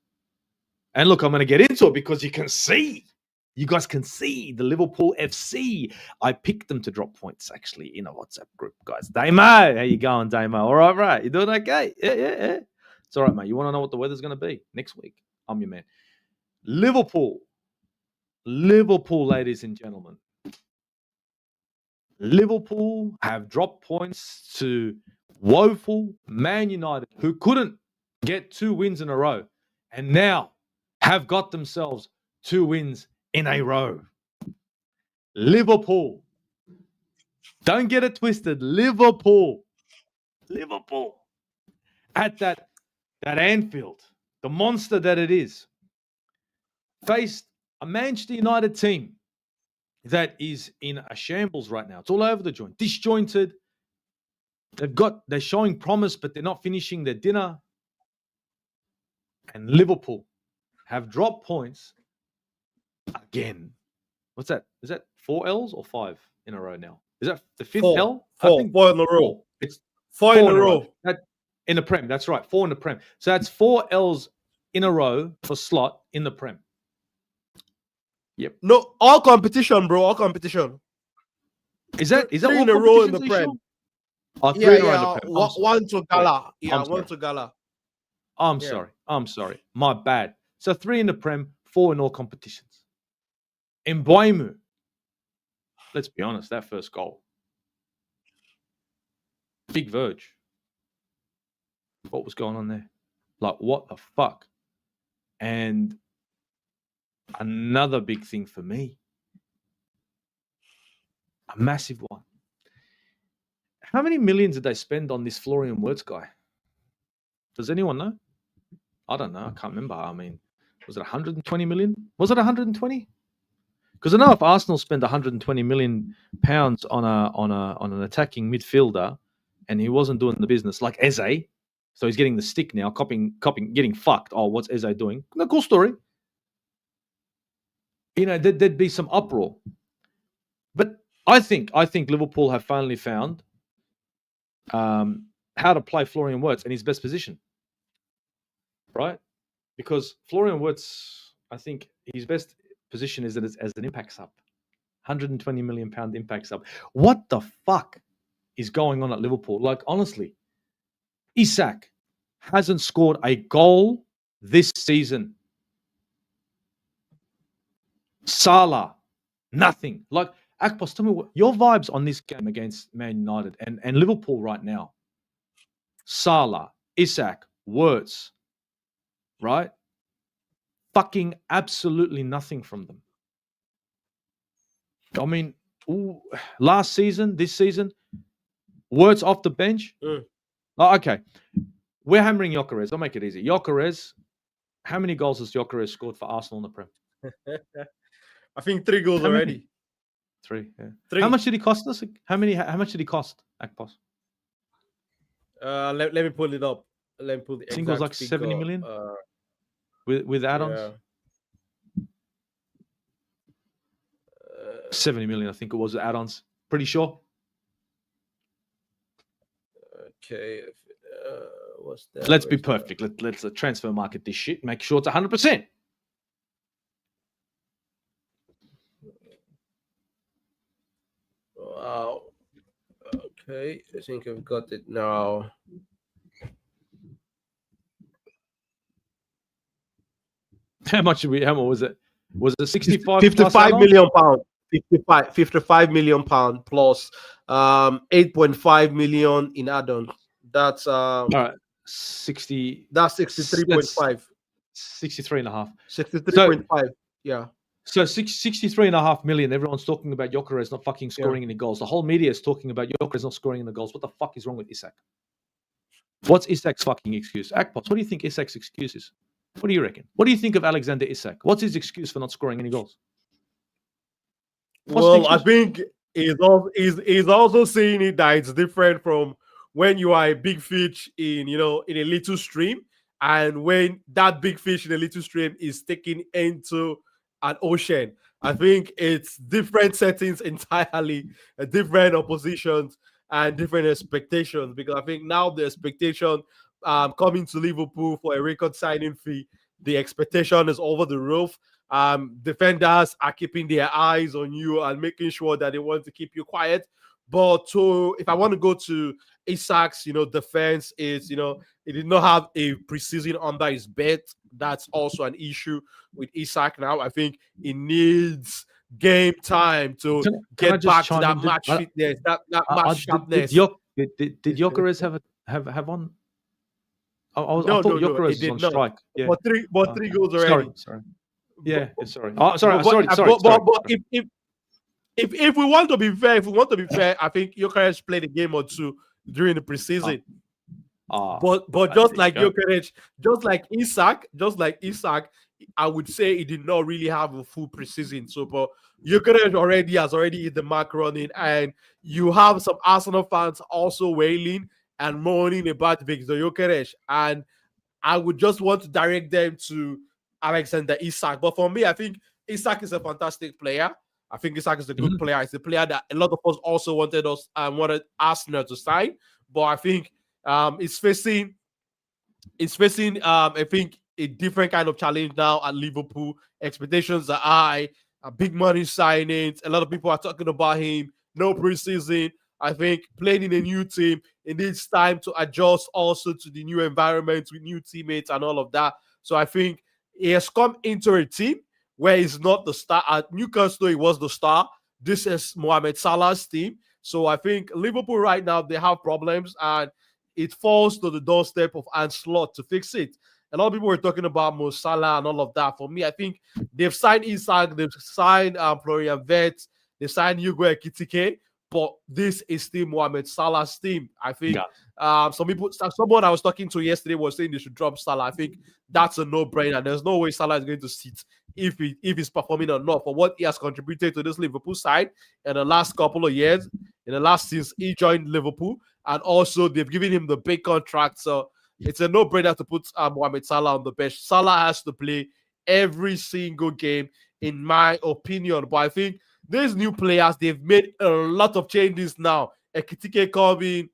And look, I'm going to get into it because you guys can see the Liverpool FC. I picked them to drop points, actually, in a WhatsApp group, guys. Damo, how you going, Damo? All right. You doing okay? Yeah. It's all right, mate. You want to know what the weather's going to be next week? I'm your man. Liverpool, ladies and gentlemen. Liverpool have dropped points to woeful Man United, who couldn't get 2 wins in a row, and now have got themselves 2 wins in a row. Liverpool. Don't get it twisted. Liverpool. At that Anfield, the monster that it is, faced a Manchester United team that is in a shambles right now. It's all over the joint. Disjointed. They're showing promise, but they're not finishing their dinner. And Liverpool have dropped points again. What's that? Is that 4 L's or 5 in a row now? Is that the 5th L? I think 4 in a row. It's 4 in a row. In the Prem, that's right. 4 in the Prem. So that's 4 L's in a row for Slot in the Prem. Yep. No, all competition, bro. All competition. Is that 3 in a row in the Prem? Sure? Oh, 3 in a row in the Prem. One to Gala. Yeah, one to Gala. I'm sorry. My bad. So 3 in the Prem, 4 in all competitions. Mbeumo. Let's be honest, that first goal. Big Verge. What was going on there? Like, what the fuck? And another big thing for me, a massive one. How many millions did they spend on this Florian Wirtz guy? Does anyone know? I don't know. I can't remember. I mean, was it 120 million? Was it 120? Because I know if Arsenal spend 120 million pounds on an attacking midfielder, and he wasn't doing the business like Eze, so he's getting the stick now, getting fucked. Oh, what's Eze doing? No, cool story. there'd be some uproar. But I think Liverpool have finally found how to play Florian Wirtz in his best position, right? Because Florian Wirtz, I think his best position is as an impact sub, £120 million impact sub. What the fuck is going on at Liverpool? Like, honestly, Isak hasn't scored a goal this season. Salah, nothing. Like, Akpos, tell me what your vibes on this game against Man United and Liverpool right now. Salah, Isak, Wirtz, right? Fucking absolutely nothing from them. I mean, last season, this season, Wirtz off the bench. Oh, okay. We're hammering Gyökeres. I'll make it easy. Gyökeres, how many goals has Gyökeres scored for Arsenal in the Prem? I think 3 goals already. 3, yeah. 3. How much did he cost us? How much did he cost, Akpos? Let me pull it up. Let me pull the exact I think it was like figure. 70 million with add-ons. Yeah. 70 million, I think it was add-ons. Pretty sure. Okay. What's that? Let's be perfect. Let's transfer market this shit. Make sure it's 100%. Wow. Okay, I think I've got it now. How much was it? Was it 65? 55 million pound. 55 million pound plus 8.5 million in add-ons. That's all right. 60. That's 63.5. 63 and a half. 63.5. Yeah. So 63.5 million. Everyone's talking about Gyökeres not fucking scoring any goals. The whole media is talking about Gyökeres not scoring any goals. What the fuck is wrong with Isak? What's Isak's fucking excuse? Akpos, what do you think Isak's excuse is? What do you reckon? What do you think of Alexander Isak? What's his excuse for not scoring any goals? Well, I think he's also seeing it that it's different from when you are a big fish in a little stream, and when that big fish in a little stream is taken into an ocean. I think it's different settings entirely, different oppositions and different expectations, because I think now the expectation coming to Liverpool for a record signing fee, the expectation is over the roof. Defenders are keeping their eyes on you and making sure that they want to keep you quiet. But if I want to go to Isak's, defense is, he did not have a preseason under his belt. That's also an issue with Isak now. I think he needs game time to get back to that match fitness, that match sharpness. Did Gyökeres have on? I thought Gyökeres was on strike. Yeah. But three goals already. Sorry. Yeah, sorry. Oh, sorry. But if we want to be fair, I think Gyökeres played a game or two during the preseason. But just like Gyökeres, just like Isak, I would say he did not really have a full preseason. So, but Gyökeres has already hit the mark running, and you have some Arsenal fans also wailing and moaning about Victor Gyökeres, and I would just want to direct them to Alexander Isak. But for me, I think Isak is a fantastic player. I think Isak is a good player. It's a player that a lot of us also wanted Arsenal to sign. But I think it's facing I think a different kind of challenge now at Liverpool. Expectations are high, big money signings. A lot of people are talking about him. No preseason. I think playing in a new team, it needs time to adjust also to the new environment with new teammates and all of that. So I think he has come into a team where he's not the star. At Newcastle, he was the star. This is Mohamed Salah's team. So I think Liverpool right now, they have problems, and it falls to the doorstep of Arne Slot to fix it. A lot of people were talking about Mo Salah and all of that. For me, I think they've signed Isak, they've signed Florian Wirtz, they signed Hugo Ekitike, but this is still Mohamed Salah's team. I think someone I was talking to yesterday was saying they should drop Salah. I think that's a no-brainer. There's no way Salah is going to sit if he's performing or not for what he has contributed to this Liverpool side in the last couple of years, since he joined Liverpool, and also they've given him the big contract. So it's a no-brainer to put Mohamed Salah on the bench. Salah has to play every single game in my opinion. But I think these new players, they've made a lot of changes now. Ekitike coming,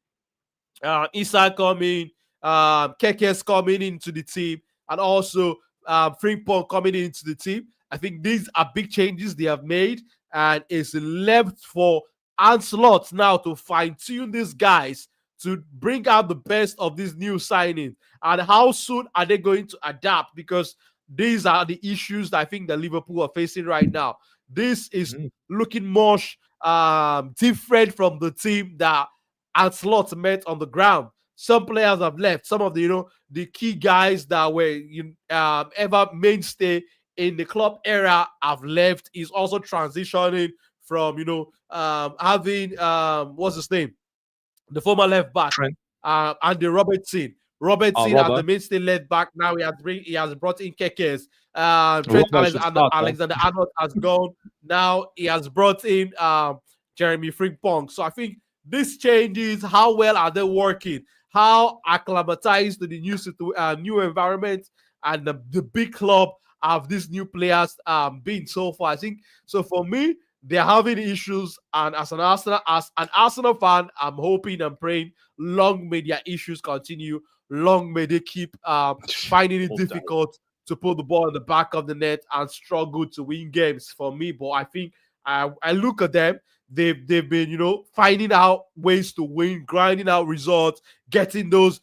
Isak coming, Keke's coming into the team, and also Frimpong coming into the team. I think these are big changes they have made, and it's left for Ancelot now to fine-tune these guys to bring out the best of these new signings. And how soon are they going to adapt? Because these are the issues that I think that Liverpool are facing right now. This is looking much different from the team that Ancelot met on the ground. Some players have left. Some of the the key guys that were ever mainstay in the club era have left. He's also transitioning from having what's his name, the former left back, Andy Robertson. Robertson as the mainstay left back. Now he has brought in Kekes. Alexander Arnold has gone. Now he has brought in Jeremy Frimpong. So I think these changes, how well are they working? How acclimatized to the new environment and the big club have these new players been so far? I think so. For me, they're having issues, and as an Arsenal fan, I'm hoping and praying long may their issues continue. Long may they keep finding it difficult to put the ball in the back of the net and struggle to win games for me. But I think I look at them. They've been, finding out ways to win, grinding out results, getting those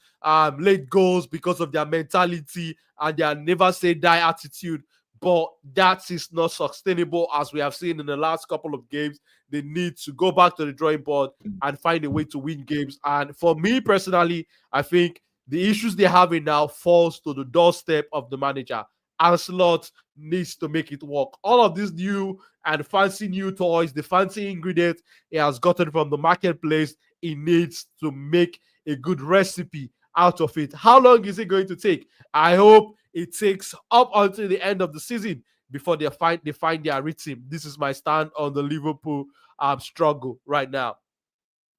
late goals because of their mentality and their never say die attitude. But that is not sustainable, as we have seen in the last couple of games. They need to go back to the drawing board and find a way to win games. And for me personally, I think the issues they're having now falls to the doorstep of the manager. Ancelot needs to make it work. All of these new and fancy new toys, the fancy ingredients he has gotten from the marketplace, he needs to make a good recipe out of it. How long is it going to take? I hope it takes up until the end of the season before they find their rhythm. This is my stand on the Liverpool struggle right now.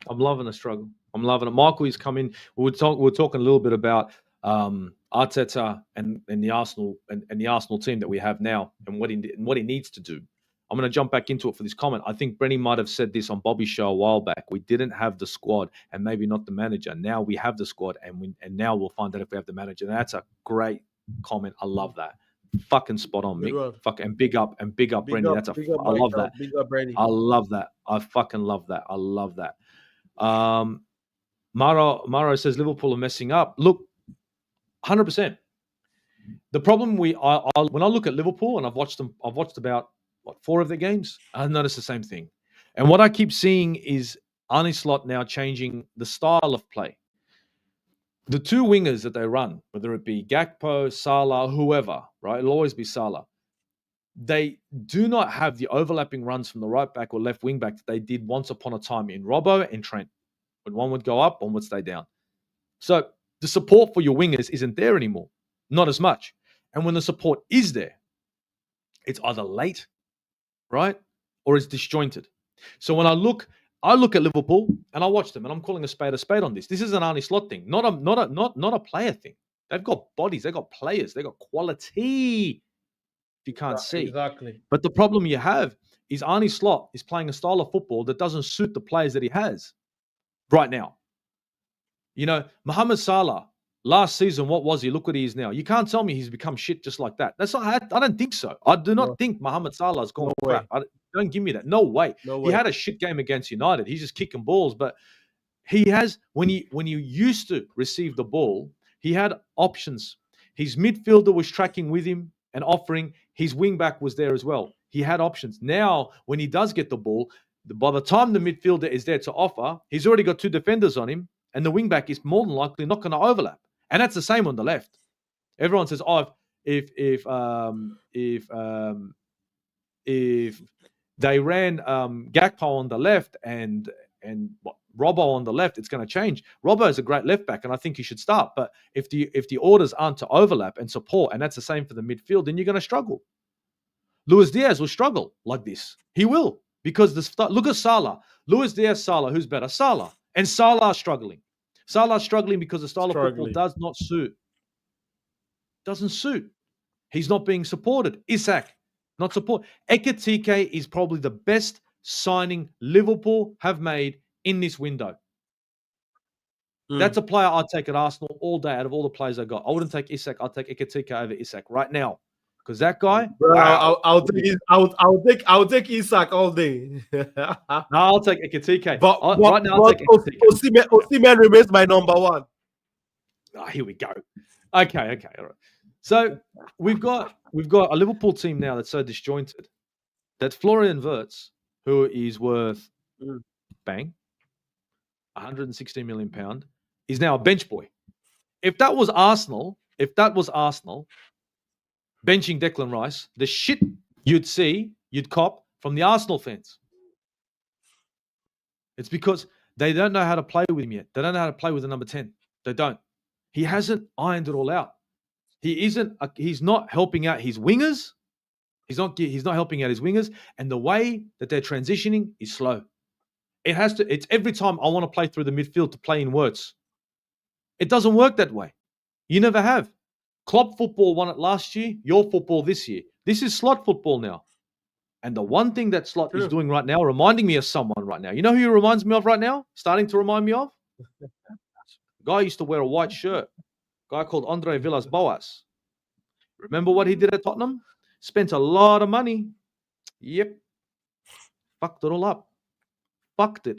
I'm loving the struggle. I'm loving it. Michael is coming. We're talking a little bit about Arteta and the Arsenal and the Arsenal team that we have now and what he needs to do. I'm going to jump back into it for this comment. I think Brenny might have said this on Bobby's show a while back. We didn't have the squad and maybe not the manager. Now we have the squad and now we'll find out if we have the manager. And that's a great comment. I love that. Fucking spot on, Mick. Fucking big up Brenny. I love that. Big up, Brenny. I love that. I fucking love that. I love that. Maro says Liverpool are messing up. Look, 100%. The problem when I look at Liverpool and I've watched about 4 of their games, I noticed the same thing. And what I keep seeing is Arne Slot now changing the style of play. The 2 wingers that they run, whether it be Gakpo, Salah, whoever, right? It'll always be Salah. They do not have the overlapping runs from the right back or left wing back that they did once upon a time in Robbo and Trent. When one would go up, one would stay down. So the support for your wingers isn't there anymore. Not as much. And when the support is there, it's either late, right? Or it's disjointed. So when I look at Liverpool and I watch them, and I'm calling a spade on this. This is an Arne Slot thing, not a player thing. They've got bodies, they've got players, they've got quality. You can't see. Exactly. But the problem you have is Arne Slot is playing a style of football that doesn't suit the players that he has right now. Mohamed Salah, last season, what was he? Look what he is now. You can't tell me he's become shit just like that. That's not. I don't think so. I do not think Mohamed Salah has gone crap. Don't give me that. No way. He had a shit game against United. He's just kicking balls. But he has, when he used to receive the ball, he had options. His midfielder was tracking with him and offering. His wing back was there as well. He had options. Now, when he does get the ball, by the time the midfielder is there to offer, he's already got 2 defenders on him, and the wing back is more than likely not going to overlap. And that's the same on the left. Everyone says, "Oh, if they ran Gakpo on the left and Robbo on the left, it's going to change." Robbo is a great left back, and I think he should start. But if the orders aren't to overlap and support, and that's the same for the midfield, then you're going to struggle. Luis Diaz will struggle like this. He will, because look at Salah. Luis Diaz, Salah, who's better? Salah. And Salah struggling. Salah struggling because the style of football does not suit. Doesn't suit. He's not being supported. Isak, Not support. Ekitike is probably the best signing Liverpool have made in this window. That's a player I'd take at Arsenal all day out of all the players I got. I wouldn't take Isak. I'll take Ekitike over Isak right now. Because that guy, Bro, wow. I'll take Isak all day. No, I'll take Ekitike. But right now, I'll take Ekitike. Osimhen remains my number one. Oh, here we go. Okay, all right. So we've got a Liverpool team now that's so disjointed that Florian Wirtz, who is worth bang 116 million pound, is now a bench boy. If that was Arsenal benching Declan Rice, the shit you'd cop from the Arsenal fans. It's because they don't know how to play with him yet. They don't know how to play with the number 10. They don't. He hasn't ironed it all out. He's not helping out his wingers. He's not helping out his wingers. And the way that they're transitioning is slow. It's every time I want to play through the midfield to play in Wirtz. It doesn't work that way. You never have. Club football won it last year. Your football this year. This is slot football now. And the one thing that Slot is doing right now, reminding me of someone right now. You know who he reminds me of right now? Starting to remind me of? The guy used to wear a white shirt. A guy called Andre Villas-Boas. Remember what he did at Tottenham? Spent a lot of money. Yep. Fucked it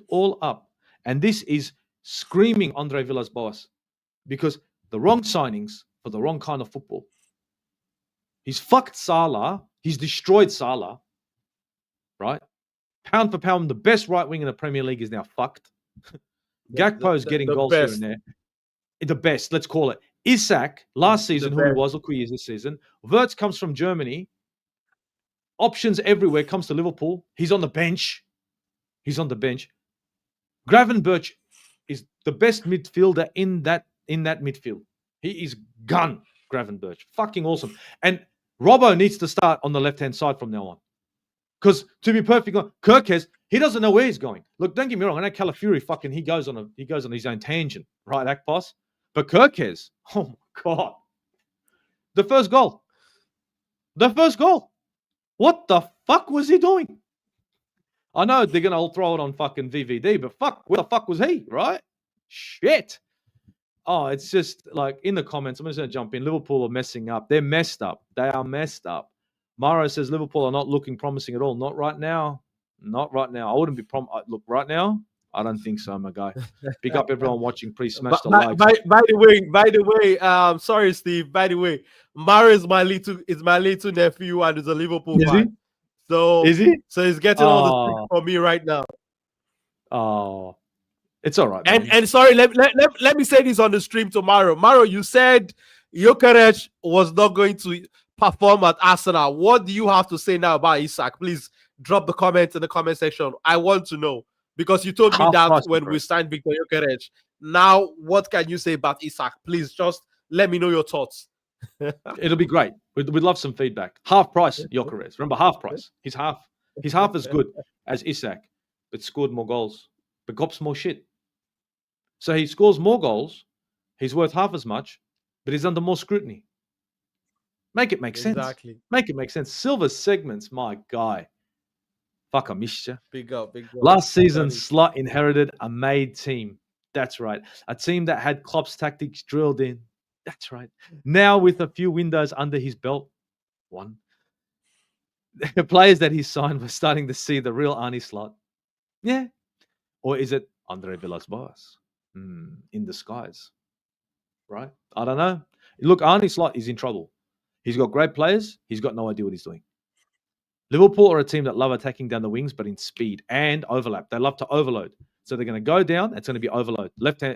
all up. And this is screaming Andre Villas-Boas because the wrong signings for the wrong kind of football. He's fucked Salah. He's destroyed Salah. Right? Pound for pound, the best right wing in the Premier League is now fucked. Gakpo is getting goals here and there. The best, let's call it. Isak, last season, who he was, look who he is this season. Wirtz comes from Germany. Options everywhere, comes to Liverpool. He's on the bench. Gravenberch is the best midfielder in that midfield. He is gun, Gravenberch. Fucking awesome. And Robbo needs to start on the left-hand side from now on. Because to be perfectly honest, Kirkes, he doesn't know where he's going. Look, don't get me wrong. I know Calafiori he goes on his own tangent, right, Akpos? But Kirkes, oh my God. The first goal. What the fuck was he doing? I know they're going to throw it on fucking VVD, but fuck, where the fuck was he, right? Shit. Oh, it's just like in the comments, I'm just going to jump in. Liverpool are messing up. They're messed up. They are messed up. Maro says Liverpool are not looking promising at all. Not right now. I wouldn't be look, right now, I don't think so, my guy. Pick up everyone watching. Please smash the like. By the way, sorry, Steve. By the way, Maro is my little nephew and is a Liverpool fan. So is he? So he's getting all the stick for me right now. Oh, it's all right. And sorry, let me say this on the stream tomorrow. Maro, you said Gyökeres was not going to perform at Arsenal. What do you have to say now about Isak? Please drop the comments in the comment section. I want to know because you told me that when we signed Victor Gyökeres. Now, what can you say about Isak? Please just let me know your thoughts. It'll be great. We'd love some feedback. Half price, Gyökeres. Remember, half price. He's half as good as Isak, but scored more goals, but cops more shit. So he scores more goals. He's worth half as much, but he's under more scrutiny. Make it make sense. Exactly. Make it make sense. Silver segments, my guy. Fuck, I missed you. Big up. Last season, Slot inherited a made team. That's right. A team that had Klopp's tactics drilled in. That's right. Now with a few windows under his belt, the players that he signed were starting to see the real Arnie Slot. Yeah. Or is it Andre Villas-Boas in disguise? Right? I don't know. Look, Arnie Slot is in trouble. He's got great players. He's got no idea what he's doing. Liverpool are a team that love attacking down the wings, but in speed and overlap. They love to overload. So they're going to go down. It's going to be overload.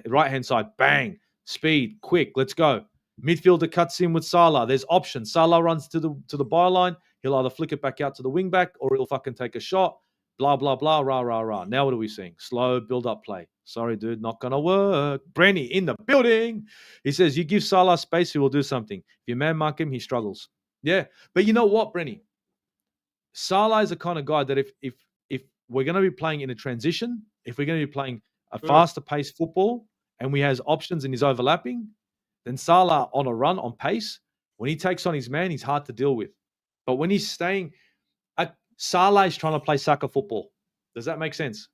Right-hand side, bang. Speed, quick, let's go. Midfielder cuts in with Salah. There's options. Salah runs to the byline. He'll either flick it back out to the wing back or he'll fucking take a shot. Blah, blah, blah, rah, rah, rah. Now what are we seeing? Slow build-up play. Sorry, dude, not going to work. Brenny in the building. He says, you give Salah space, he will do something. If you man-mark him, he struggles. Yeah, but you know what, Brenny? Salah is the kind of guy that if we're going to be playing in a transition, if we're going to be playing a faster-paced football and we has options and he's overlapping, then Salah on a run, on pace, when he takes on his man, he's hard to deal with. But when he's staying Salah is trying to play soccer football. Does that make sense?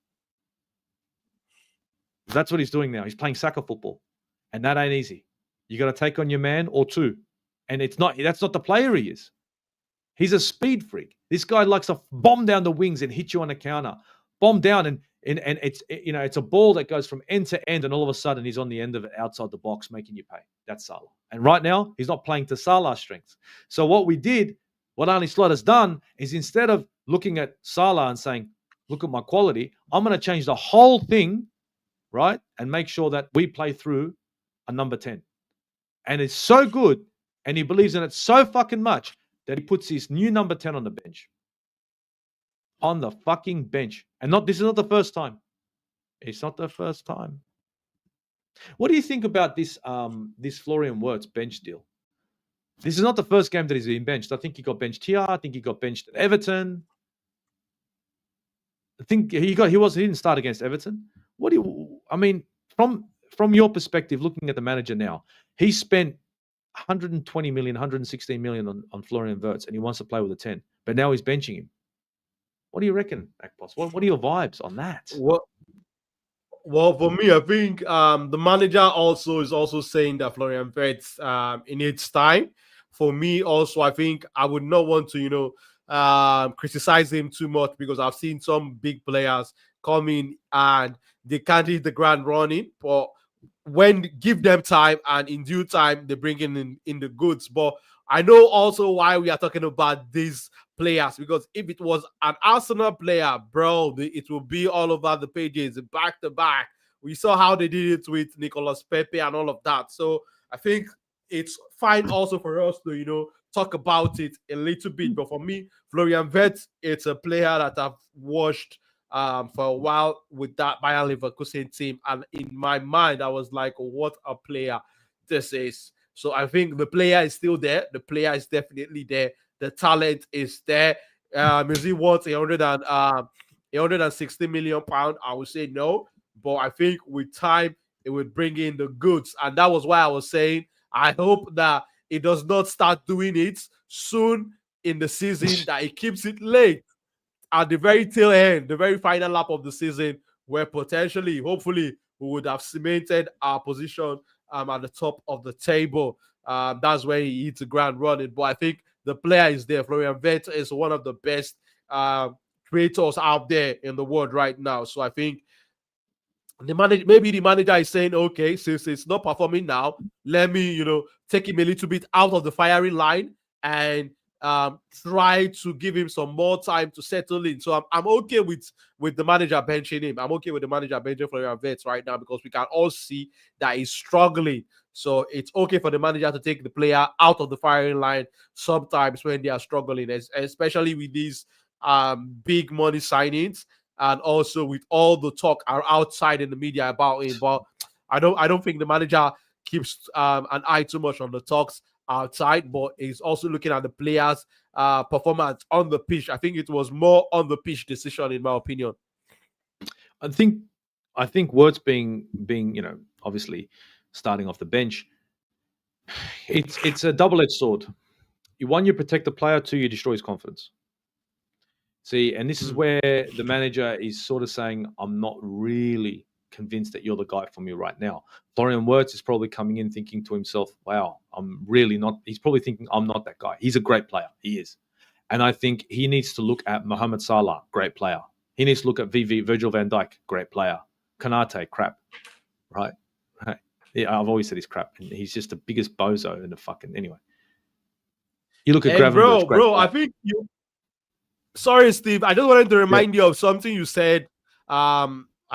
That's what he's doing now. He's playing soccer football. And that ain't easy. You got to take on your man or two. And that's not the player he is. He's a speed freak. This guy likes to bomb down the wings and hit you on a counter. Bomb down and it's a ball that goes from end to end, and all of a sudden he's on the end of it outside the box making you pay. That's Salah. And right now, he's not playing to Salah's strengths. So what Arne Slot has done is, instead of looking at Salah and saying, look at my quality, I'm going to change the whole thing, right? And make sure that we play through a number 10. And it's so good, and he believes in it so fucking much, that he puts his new number 10 on the bench. On the fucking bench. And this is not the first time. It's not the first time. What do you think about this Florian Wirtz bench deal? This is not the first game that he's been benched. I think he got benched here. I think he got benched at Everton. I think he didn't start against Everton. From your perspective, looking at the manager now, he spent 120 million, 116 million on Florian Wirtz, and he wants to play with a 10. But now he's benching him. What do you reckon, Akpos? What are your vibes on that? Well, for me, I think the manager is also saying that Florian Wirtz in its time. For me, also, I think I would not want to, criticize him too much, because I've seen some big players come in and they can't hit the ground running, but when give them time, and in due time they bring in the goods. But I know also why we are talking about these players, because if it was an Arsenal player, bro, it will be all over the pages, back to back. We saw how they did it with Nicolas Pepe and all of that. So I think it's fine also for us to talk about it a little bit. But for me, Florian Wirtz, it's a player that I've watched for a while with that Bayer Leverkusen team, and in my mind I was like, what a player this is. So I think the player is still there. The player is definitely there. The talent is there. Is he worth 160 million pounds? I would say no, but I think with time it would bring in the goods, and that was why I was saying I hope that it does not start doing it soon in the season, that it keeps it late at the very tail end, the very final lap of the season, where potentially, hopefully, we would have cemented our position at the top of the table. That's where he hits the ground running. But I think the player is there. Florian Wirtz is one of the best creators out there in the world right now. So I think maybe the manager is saying, okay, since it's not performing now, let me, take him a little bit out of the firing line and try to give him some more time to settle in. So I'm okay with the manager benching him. I'm okay with the manager benching Florian Wirtz right now, because we can all see that he's struggling. So it's okay for the manager to take the player out of the firing line sometimes when they are struggling, especially with these big money signings, and also with all the talk outside in the media about him. But I don't think the manager keeps an eye too much on the talks outside, but he's also looking at the players' performance on the pitch. I think it was more on the pitch decision, in my opinion. I think Wirtz being obviously starting off the bench, it's a double-edged sword. One, you protect the player. Two, you destroy his confidence. See, and this is where the manager is sort of saying, I'm not really convinced that you're the guy for me right now. Florian Wirtz is probably coming in thinking to himself, wow, I'm really not. He's probably thinking, I'm not that guy. He's a great player. He is. And I think he needs to look at Mohamed Salah, great player. He needs to look at Virgil van Dijk, great player. Konate, crap. Right? Yeah, I've always said he's crap. And he's just the biggest bozo in the fucking... Anyway. You look at Gravenberch, bro, I think you... Sorry, Steve. I just wanted to remind you of something you said. I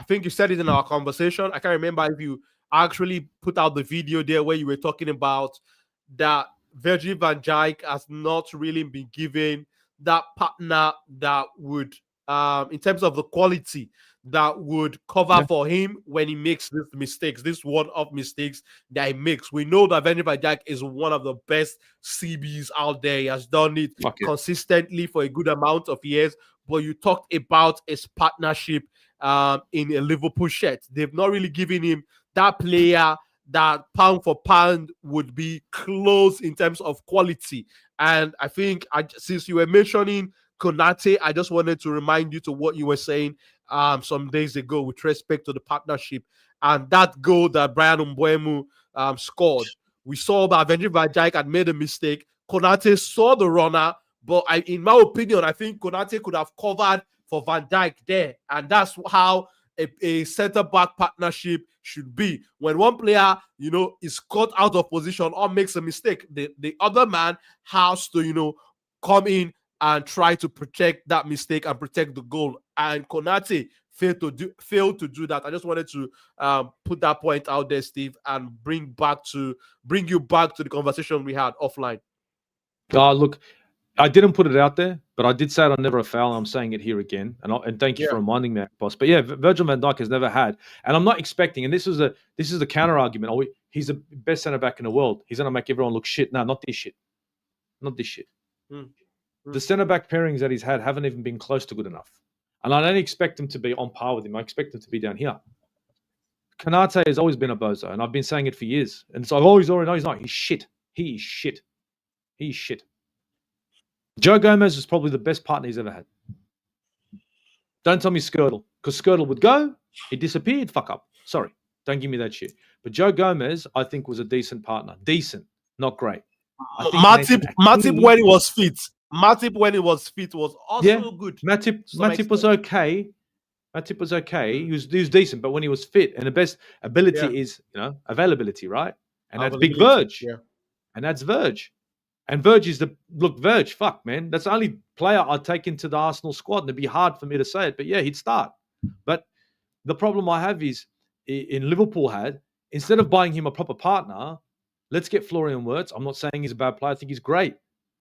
think you said it in our conversation. I can't remember if you actually put out the video there where you were talking about that Virgil van Dijk has not really been given that partner that would, in terms of the quality, that would cover for him when he makes these mistakes, this one-off mistakes that he makes. We know that Virgil van Dijk is one of the best CBs out there. He has done it consistently for a good amount of years. But you talked about his partnership in a Liverpool shirt. They've not really given him that player that pound for pound would be close in terms of quality. And I think since you were mentioning Konate, I just wanted to remind you to what you were saying some days ago with respect to the partnership and that goal that Brian Mbeumo scored. We saw that Virgil van Dijk had made a mistake. Konate saw the runner, but in my opinion, I think Konate could have covered for Van Dijk there, and that's how a center-back partnership should be. When one player, is caught out of position or makes a mistake, the other man has to, come in and try to protect that mistake and protect the goal. And Konate failed to do that. I just wanted to put that point out there, Steve, and bring you back to the conversation we had offline. Look, I didn't put it out there, but I did say it on Never a Foul. I'm saying it here again, and thank you for reminding me, boss. But yeah, Virgil van Dijk has never had, and I'm not expecting. And this is the counter argument. He's the best centre back in the world. He's gonna make everyone look shit. No, not this shit. Not this shit. The centre back pairings that he's had haven't even been close to good enough, and I don't expect him to be on par with him. I expect him to be down here. Konate has always been a bozo, and I've been saying it for years. And it's like, oh, he's already. No, he's not. He's shit. He is shit. He's shit. Joe Gomez is probably the best partner he's ever had. Don't tell me Skirtle, because Skirtle would go, he disappeared, fuck up. Sorry, don't give me that shit. But Joe Gomez, I think, was a decent partner. Decent, not great. Matip when he was fit. Matip when he was fit was also good. Matip was okay. Matip was okay. He was decent, but when he was fit, and the best ability is availability, right? And that's Big Verge. Yeah. And that's Verge. And Verge is Verge, fuck, man. That's the only player I'd take into the Arsenal squad. And it'd be hard for me to say it, but yeah, he'd start. But the problem I have is in Liverpool instead of buying him a proper partner, let's get Florian Wirtz. I'm not saying he's a bad player. I think he's great.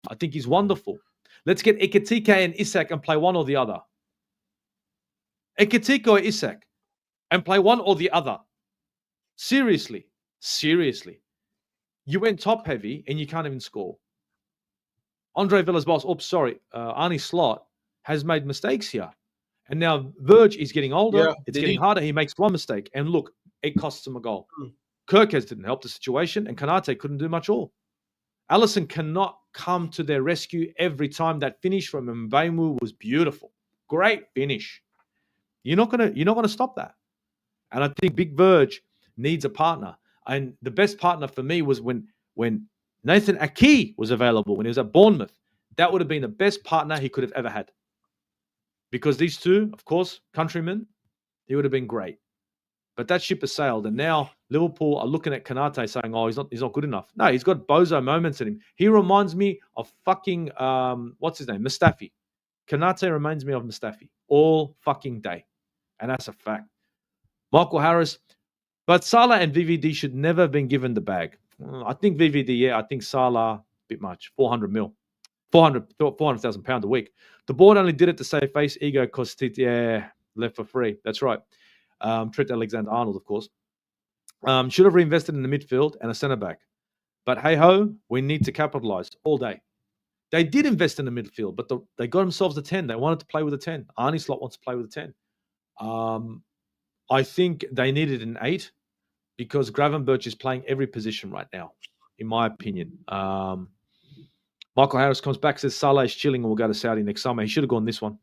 I think he's wonderful. Let's get Ekitike and Isak and play one or the other. Ekitike or Isak and play one or the other. Seriously. You went top heavy and you can't even score. Andre Villas-Boas, Arnie Slot has made mistakes here. And now Verge is getting older. Yeah, it's getting harder. He makes one mistake. And look, it costs him a goal. Kirkes didn't help the situation, and Konate couldn't do much all. Alisson cannot come to their rescue every time. That finish from Mbeumo was beautiful. Great finish. You're not gonna stop that. And I think Big Verge needs a partner. And the best partner for me was when Nathan Aki was available, when he was at Bournemouth. That would have been the best partner he could have ever had. Because these two, of course, countrymen, he would have been great. But that ship has sailed, and now Liverpool are looking at Konate saying, "Oh, he's not good enough." No, he's got bozo moments in him. He reminds me of fucking what's his name, Mustafi. Konate reminds me of Mustafi all fucking day, and that's a fact. Michael Harris, but Salah and VVD should never have been given the bag. I think VVD, yeah. I think Salah, a bit much. 400 mil, 400,000 pounds a week. The board only did it to save face, ego, because left for free. That's right. Trent Alexander-Arnold, of course. Should have reinvested in the midfield and a centre-back. But hey-ho, we need to capitalise all day. They did invest in the midfield, but they got themselves a 10. They wanted to play with a 10. Arnie Slot wants to play with a 10. I think they needed an 8 because Gravenberch is playing every position right now, in my opinion. Michael Harris comes back, says Salah is chilling and will go to Saudi next summer. He should have gone this one.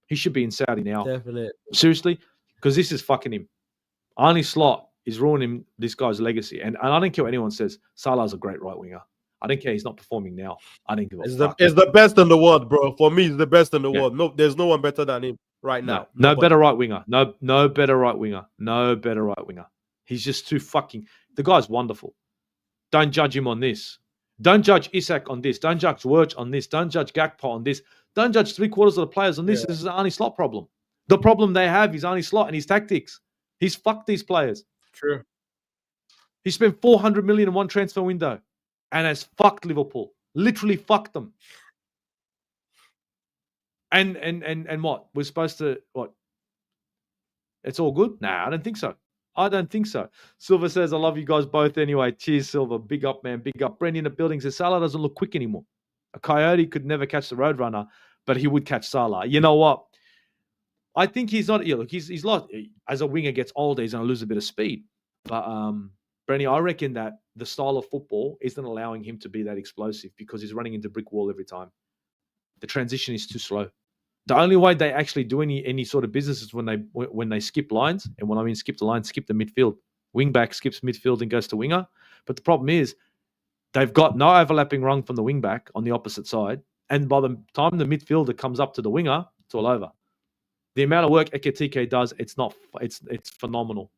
He should be in Saudi now. Definitely. Seriously? Because this is fucking him. Arnie Slot is ruining this guy's legacy. And I don't care what anyone says. Salah's a great right winger. I don't care he's not performing now. I don't give a fuck. It's the best in the world, bro. For me, it's the best in the world. No, there's no one better than him right now. No better right winger. No better right winger. No better right winger. He's just too fucking... The guy's wonderful. Don't judge him on this. Don't judge Isak on this. Don't judge Wirtz on this. Don't judge Gakpo on this. Don't judge 3/4 of the players on this. Yeah. This is an Arnie Slot problem. The problem they have is Arnie Slot and his tactics. He's fucked these players. True. He spent 400 million in one transfer window and has fucked Liverpool. Literally fucked them. And what? We're supposed to, what? It's all good? Nah, I don't think so. I don't think so. Silver says, I love you guys both anyway. Cheers, Silver. Big up, man. Big up. Brendan in the building says, Salah doesn't look quick anymore. A coyote could never catch the Roadrunner, but he would catch Salah. You know what? I think he's not... Yeah, look, he's lost. As a winger gets older, he's going to lose a bit of speed. But, Brenny, I reckon that the style of football isn't allowing him to be that explosive because he's running into brick wall every time. The transition is too slow. The only way they actually do any sort of business is when they skip lines. And when I mean skip the line, skip the midfield. Wing back skips midfield and goes to winger. But the problem is they've got no overlapping run from the wing back on the opposite side. And by the time the midfielder comes up to the winger, it's all over. The amount of work Ekitike does, it's phenomenal.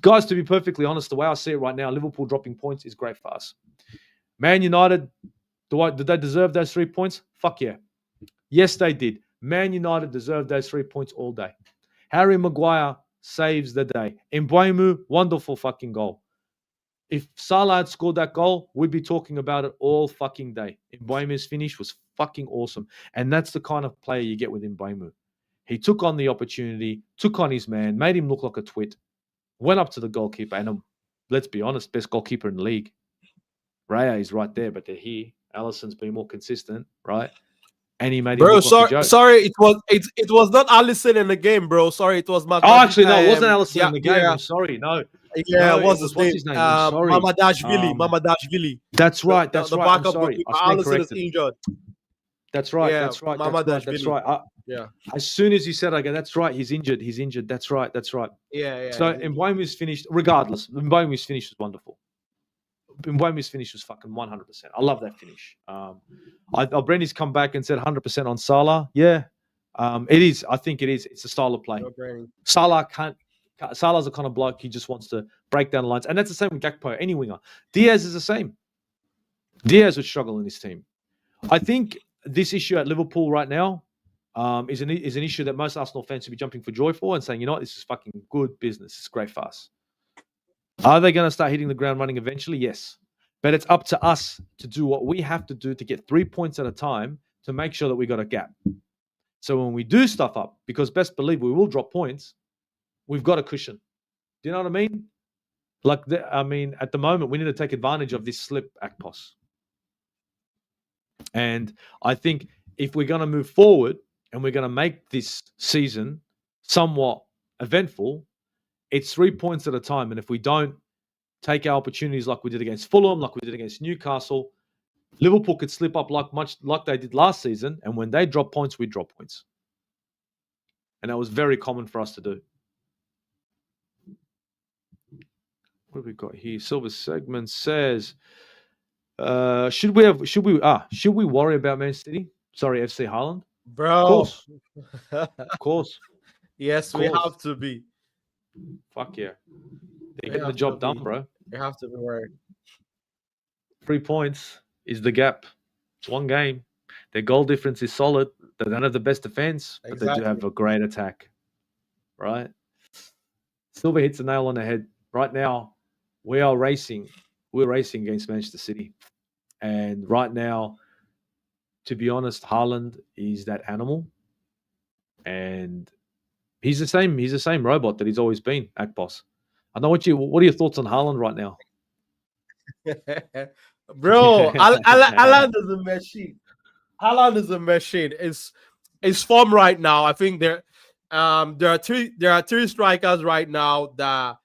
Guys, to be perfectly honest, the way I see it right now, Liverpool dropping points is great for us. Man United, did they deserve those 3 points? Fuck yeah. Yes, they did. Man United deserved those 3 points all day. Harry Maguire saves the day. Mbeumo, wonderful fucking goal. If Salah had scored that goal, we'd be talking about it all fucking day. Mbeumo's finish was fucking awesome. And that's the kind of player you get with Mbeumo. He took on the opportunity, took on his man, made him look like a twit, went up to the goalkeeper, and let's be honest, best goalkeeper in the league. Raya is right there, but they're here. Alisson's been more consistent, right? And he made him look like a joke. Sorry, it was not Alisson in the game, bro. Sorry, it was Maguire. Oh, actually, no, it wasn't Alisson in the game. Yeah. I'm sorry, no. Yeah, no, it was his name. Mamadashvili. That's right. That's the right. Backup sorry. Alisson is injured. That's right. Yeah, that's right. That's right. Yeah. As soon as you said, I go, that's right. He's injured. That's right. Yeah. So Mbeumo's finished. Regardless, Mbeumo's finish was wonderful. Mbeumo's finish was fucking 100%. I love that finish. Brendy's come back and said 100% on Salah. Yeah, it is. I think it is. It's a style of play. Salah's the kind of bloke he just wants to break down the lines, and that's the same with Gakpo. Any winger. Diaz is the same. Diaz would struggle in this team. I think this issue at Liverpool right now is an issue that most Arsenal fans should be jumping for joy for and saying, you know what, this is fucking good business. It's great for us. Are they going to start hitting the ground running eventually? Yes. But it's up to us to do what we have to do to get 3 points at a time to make sure that we got a gap. So when we do stuff up, because best believe we will drop points, we've got a cushion. Do you know what I mean? At the moment, we need to take advantage of this slip, Akpos. And I think if we're going to move forward and we're going to make this season somewhat eventful, it's 3 points at a time. And if we don't take our opportunities like we did against Fulham, like we did against Newcastle, Liverpool could slip up much like they did last season. And when they drop points, we drop points. And that was very common for us to do. What have we got here? Silver Segment says, should we worry about Man City? Sorry, FC Haaland? Bro. Of course. Yes, we have to be. Fuck yeah. They're getting the job done, bro. You have to be worried. 3 points is the gap. It's one game. Their goal difference is solid. They don't have the best defense, but they do have a great attack. Right? Silver hits the nail on the head. Right now, we're racing against Manchester City. And right now, to be honest, Haaland is that animal. And he's the same robot that he's always been, Akpos. I know what are your thoughts on Haaland right now? Bro, Haaland is a machine. Haaland is a machine. It's form right now. I think there are three strikers right now that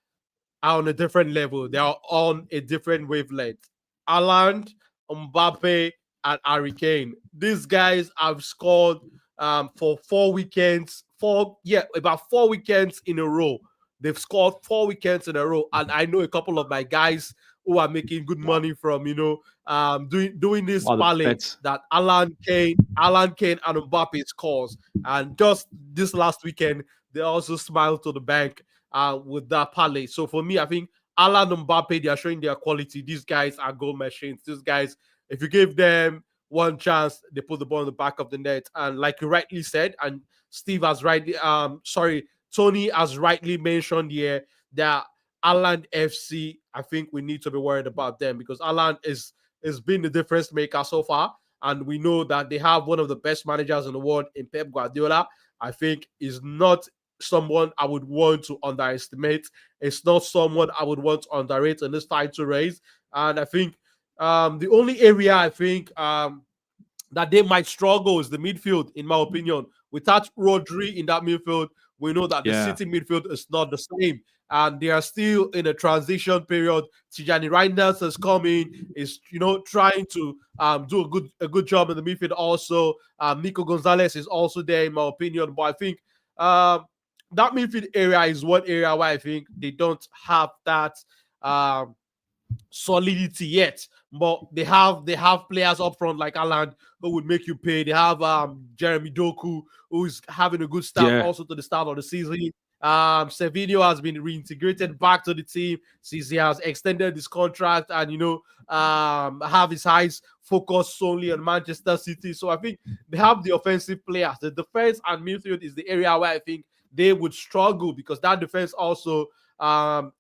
are on a different level. They are on a different wavelength. Haaland, Mbappe, and Harry Kane. These guys have scored for 4 weekends. About 4 weekends in a row. They've scored 4 weekends in a row, and I know a couple of my guys who are making good money from doing this parlay that Alan Kane, and Mbappe scores. And just this last weekend, they also smiled to the bank with that parlay. So for me, I think Alan and Mbappe, they are showing their quality. These guys are goal machines. These guys, if you give them one chance, they put the ball in the back of the net. And like you rightly said, and Steve has rightly, Tony has rightly mentioned here that Haaland FC, I think we need to be worried about them because Haaland is been the difference maker so far. And we know that they have one of the best managers in the world in Pep Guardiola. I think is not someone I would want to underestimate. It's not someone I would want to underrate in this title race. And I think the only area I think that they might struggle is the midfield, in my opinion. Without Rodri in that midfield, we know that the City midfield is not the same and they are still in a transition period. Tijani Reinders has come in, is trying to do a good job in the midfield. Also, Nico Gonzalez is also there, in my opinion. But I think that midfield area is one area where I think they don't have that solidity yet, but they have players up front like Alan who would make you pay. They have Jeremy Doku, who's having a good start also to the start of the season. Savinho has been reintegrated back to the team since he has extended his contract, and have his eyes focused solely on Manchester City. So I think they have the offensive players. The defense and midfield is the area where I think they would struggle, because that defense also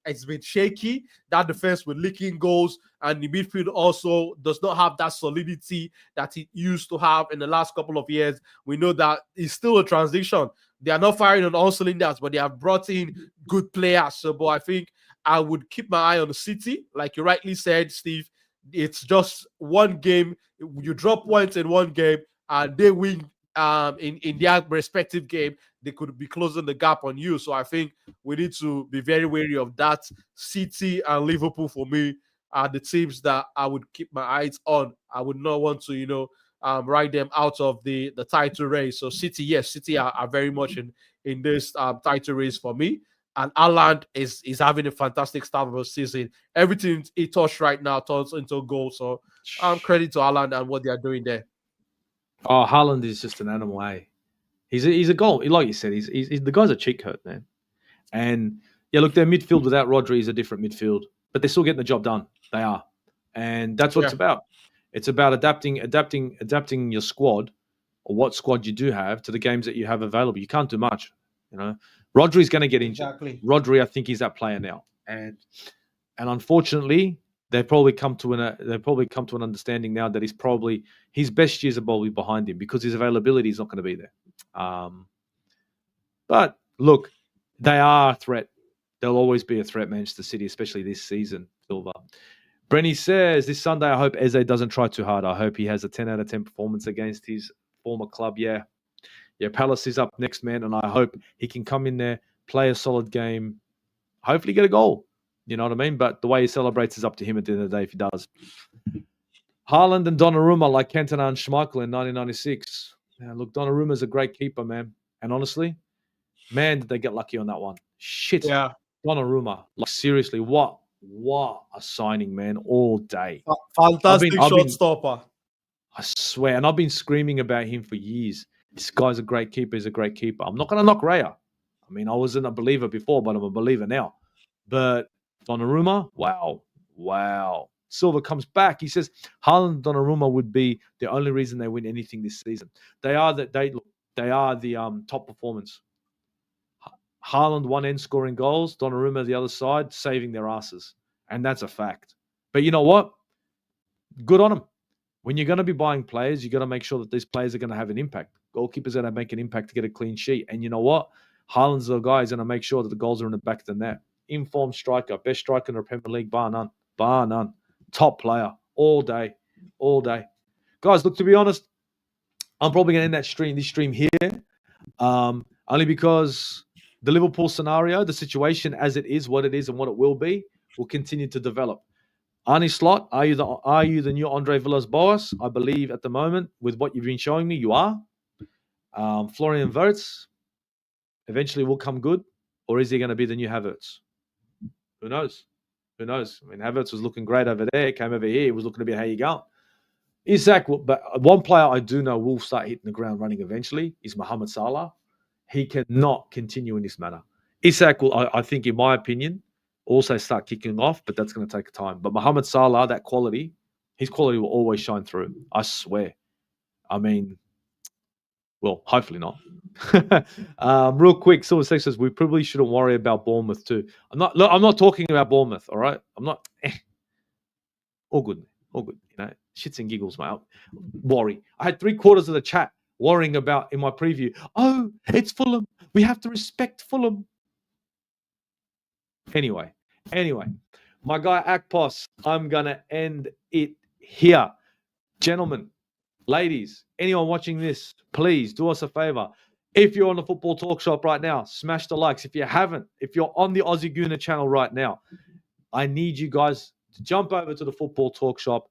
it's been shaky. That defense with leaking goals, and the midfield also does not have that solidity that it used to have in the last couple of years. We know that it's still a transition. They are not firing on all cylinders, but they have brought in good players. So, but I think I would keep my eye on the City. Like you rightly said, Steve, it's just one game. You drop points in one game, and they win in their respective game. They could be closing the gap on you. So I think we need to be very wary of that. City and Liverpool, for me, are the teams that I would keep my eyes on. I would not want to, write them out of the title race. So City, yes, City are very much in this title race for me. And Haaland is having a fantastic start of the season. Everything he touched right now turns into a goal. So credit to Haaland and what they are doing there. Oh, Haaland is just an animal, eh? He's a goal. Like you said, he's the guy's a cheat code, man. And yeah, look, their midfield without Rodri is a different midfield, but they're still getting the job done. They are, and that's what it's about. It's about adapting your squad, or what squad you do have, to the games that you have available. You can't do much, Rodri's going to get injured. Exactly. Rodri, I think he's that player now, and unfortunately, they've probably come to an understanding now that his best years are probably behind him, because his availability is not going to be there. But look, they are a threat. They'll always be a threat, Manchester City, especially this season, Silva. Brenny says, this Sunday, I hope Eze doesn't try too hard. I hope he has a 10 out of 10 performance against his former club. Yeah, Palace is up next, man, and I hope he can come in there, play a solid game, hopefully get a goal. You know what I mean? But the way he celebrates is up to him at the end of the day if he does. Haaland and Donnarumma like Cantona and Schmeichel in 1996. Yeah, look, Donnarumma's a great keeper, man. And honestly, man, did they get lucky on that one. Shit. Yeah. Donnarumma. Like, seriously, what a signing, man, all day. Fantastic shot stopper. I swear. And I've been screaming about him for years. This guy's a great keeper. He's a great keeper. I'm not going to knock Raya. I mean, I wasn't a believer before, but I'm a believer now. But Donnarumma, wow. Silva comes back. He says Haaland and Donnarumma would be the only reason they win anything this season. They are the top performance. Haaland one end scoring goals, Donnarumma the other side saving their asses, and that's a fact. But you know what? Good on them. When you're going to be buying players, you got to make sure that these players are going to have an impact. Goalkeepers are going to make an impact to get a clean sheet, and you know what? Haaland's the guy who's going to make sure that the goals are in the back of the net. Informed striker, best striker in the Premier League, bar none. Top player, all day. Guys, look, to be honest, I'm probably going to end this stream here, only because the Liverpool scenario, the situation as it is, what it is, and what it will be, will continue to develop. Arnie Slot, are you the new Andre Villas-Boas? I believe at the moment, with what you've been showing me, you are. Florian Wirtz eventually will come good, or is he going to be the new Havertz? Who knows? I mean, Havertz was looking great over there. Came over here. He was looking a bit, how you going? Isak, but one player I do know will start hitting the ground running eventually is Mohamed Salah. He cannot continue in this manner. Isak will, I think, in my opinion, also start kicking off, but that's going to take time. But Mohamed Salah, his quality will always shine through. I swear. I mean, well, hopefully not. Real quick, Silver Sex says we probably shouldn't worry about Bournemouth too. I'm not talking about Bournemouth, all right? I'm not. All good. Shits and giggles, mate. Worry. I had 3/4 of the chat worrying about in my preview. Oh, it's Fulham. We have to respect Fulham. Anyway, my guy Akpos, I'm gonna end it here, gentlemen. Ladies, anyone watching this, please do us a favor. If you're on the Football Talk Shop right now, smash the likes. If you haven't, if you're on the Aussie Gooner channel right now, I need you guys to jump over to the Football Talk Shop,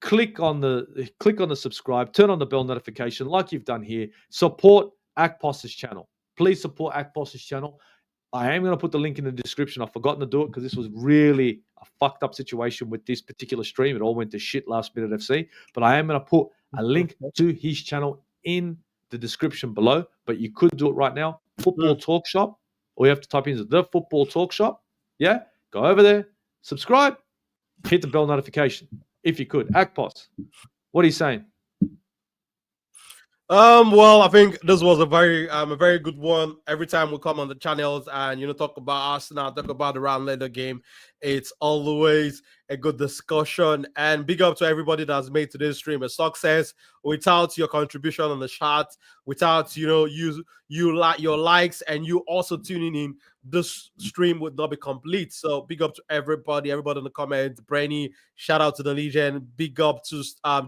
click on the subscribe, turn on the bell notification like you've done here. Support Akpos's channel. Please support Akpos's channel. I am going to put the link in the description. I've forgotten to do it because this was really a fucked up situation with this particular stream. It all went to shit last minute FC. But I am going to put a link to his channel in the description below. But you could do it right now. Football Talk Shop. All you have to type in is the Football Talk Shop. Yeah? Go over there, subscribe, hit the bell notification. If you could. Akpos, what are you saying? Well, I think this was a very good one. Every time we come on the channels and talk about Arsenal, talk about the round leather game, it's always a good discussion. And big up to everybody that's made today's stream a success. Without your contribution on the chat, without your likes and you also tuning in, this stream would not be complete. So big up to everybody in the comments. Brenny, shout out to the Legion. Big up to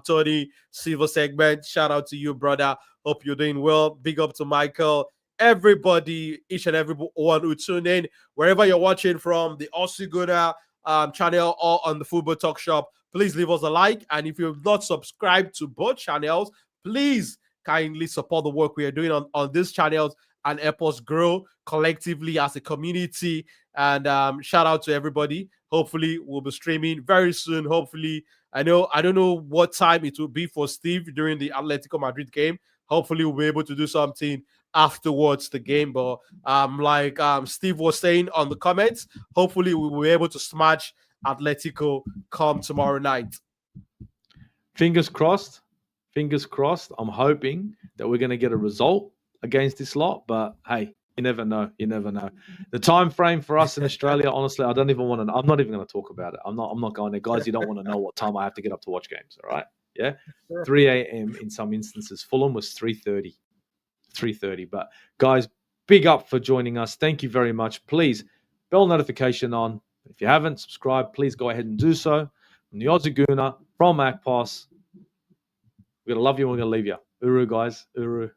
Tony Silver segment. Shout out to you, brother. Hope you're doing well. Big up to Michael. Everybody, each and every one who tuned in, wherever you're watching from, the Aussie Gooner channel or on the Football Talk Shop, please leave us a like. And if you've not subscribed to both channels, please kindly support the work we are doing on these channels and help us grow collectively as a community. And shout out to everybody. Hopefully, we'll be streaming very soon. Hopefully, I don't know what time it will be for Steve during the Atletico Madrid game. Hopefully, we'll be able to do something afterwards the game. But like Steve was saying on the comments, hopefully we will be able to smash Atletico come tomorrow night. Fingers crossed. Fingers crossed. I'm hoping that we're going to get a result against this lot. But hey, you never know. You never know. The time frame for us in Australia, honestly, I don't even want to. I'm not even going to talk about it. I'm not going there, guys. You don't want to know what time I have to get up to watch games. All right. Yeah. 3 a.m. in some instances. Fulham was 3:30. 3:30. But guys, big up for joining us. Thank you very much. Please, bell notification on. If you haven't subscribed, please go ahead and do so. From the Aussie Gooner, from Akpos, we're going to love you and we're going to leave you. Uru, guys. Uru.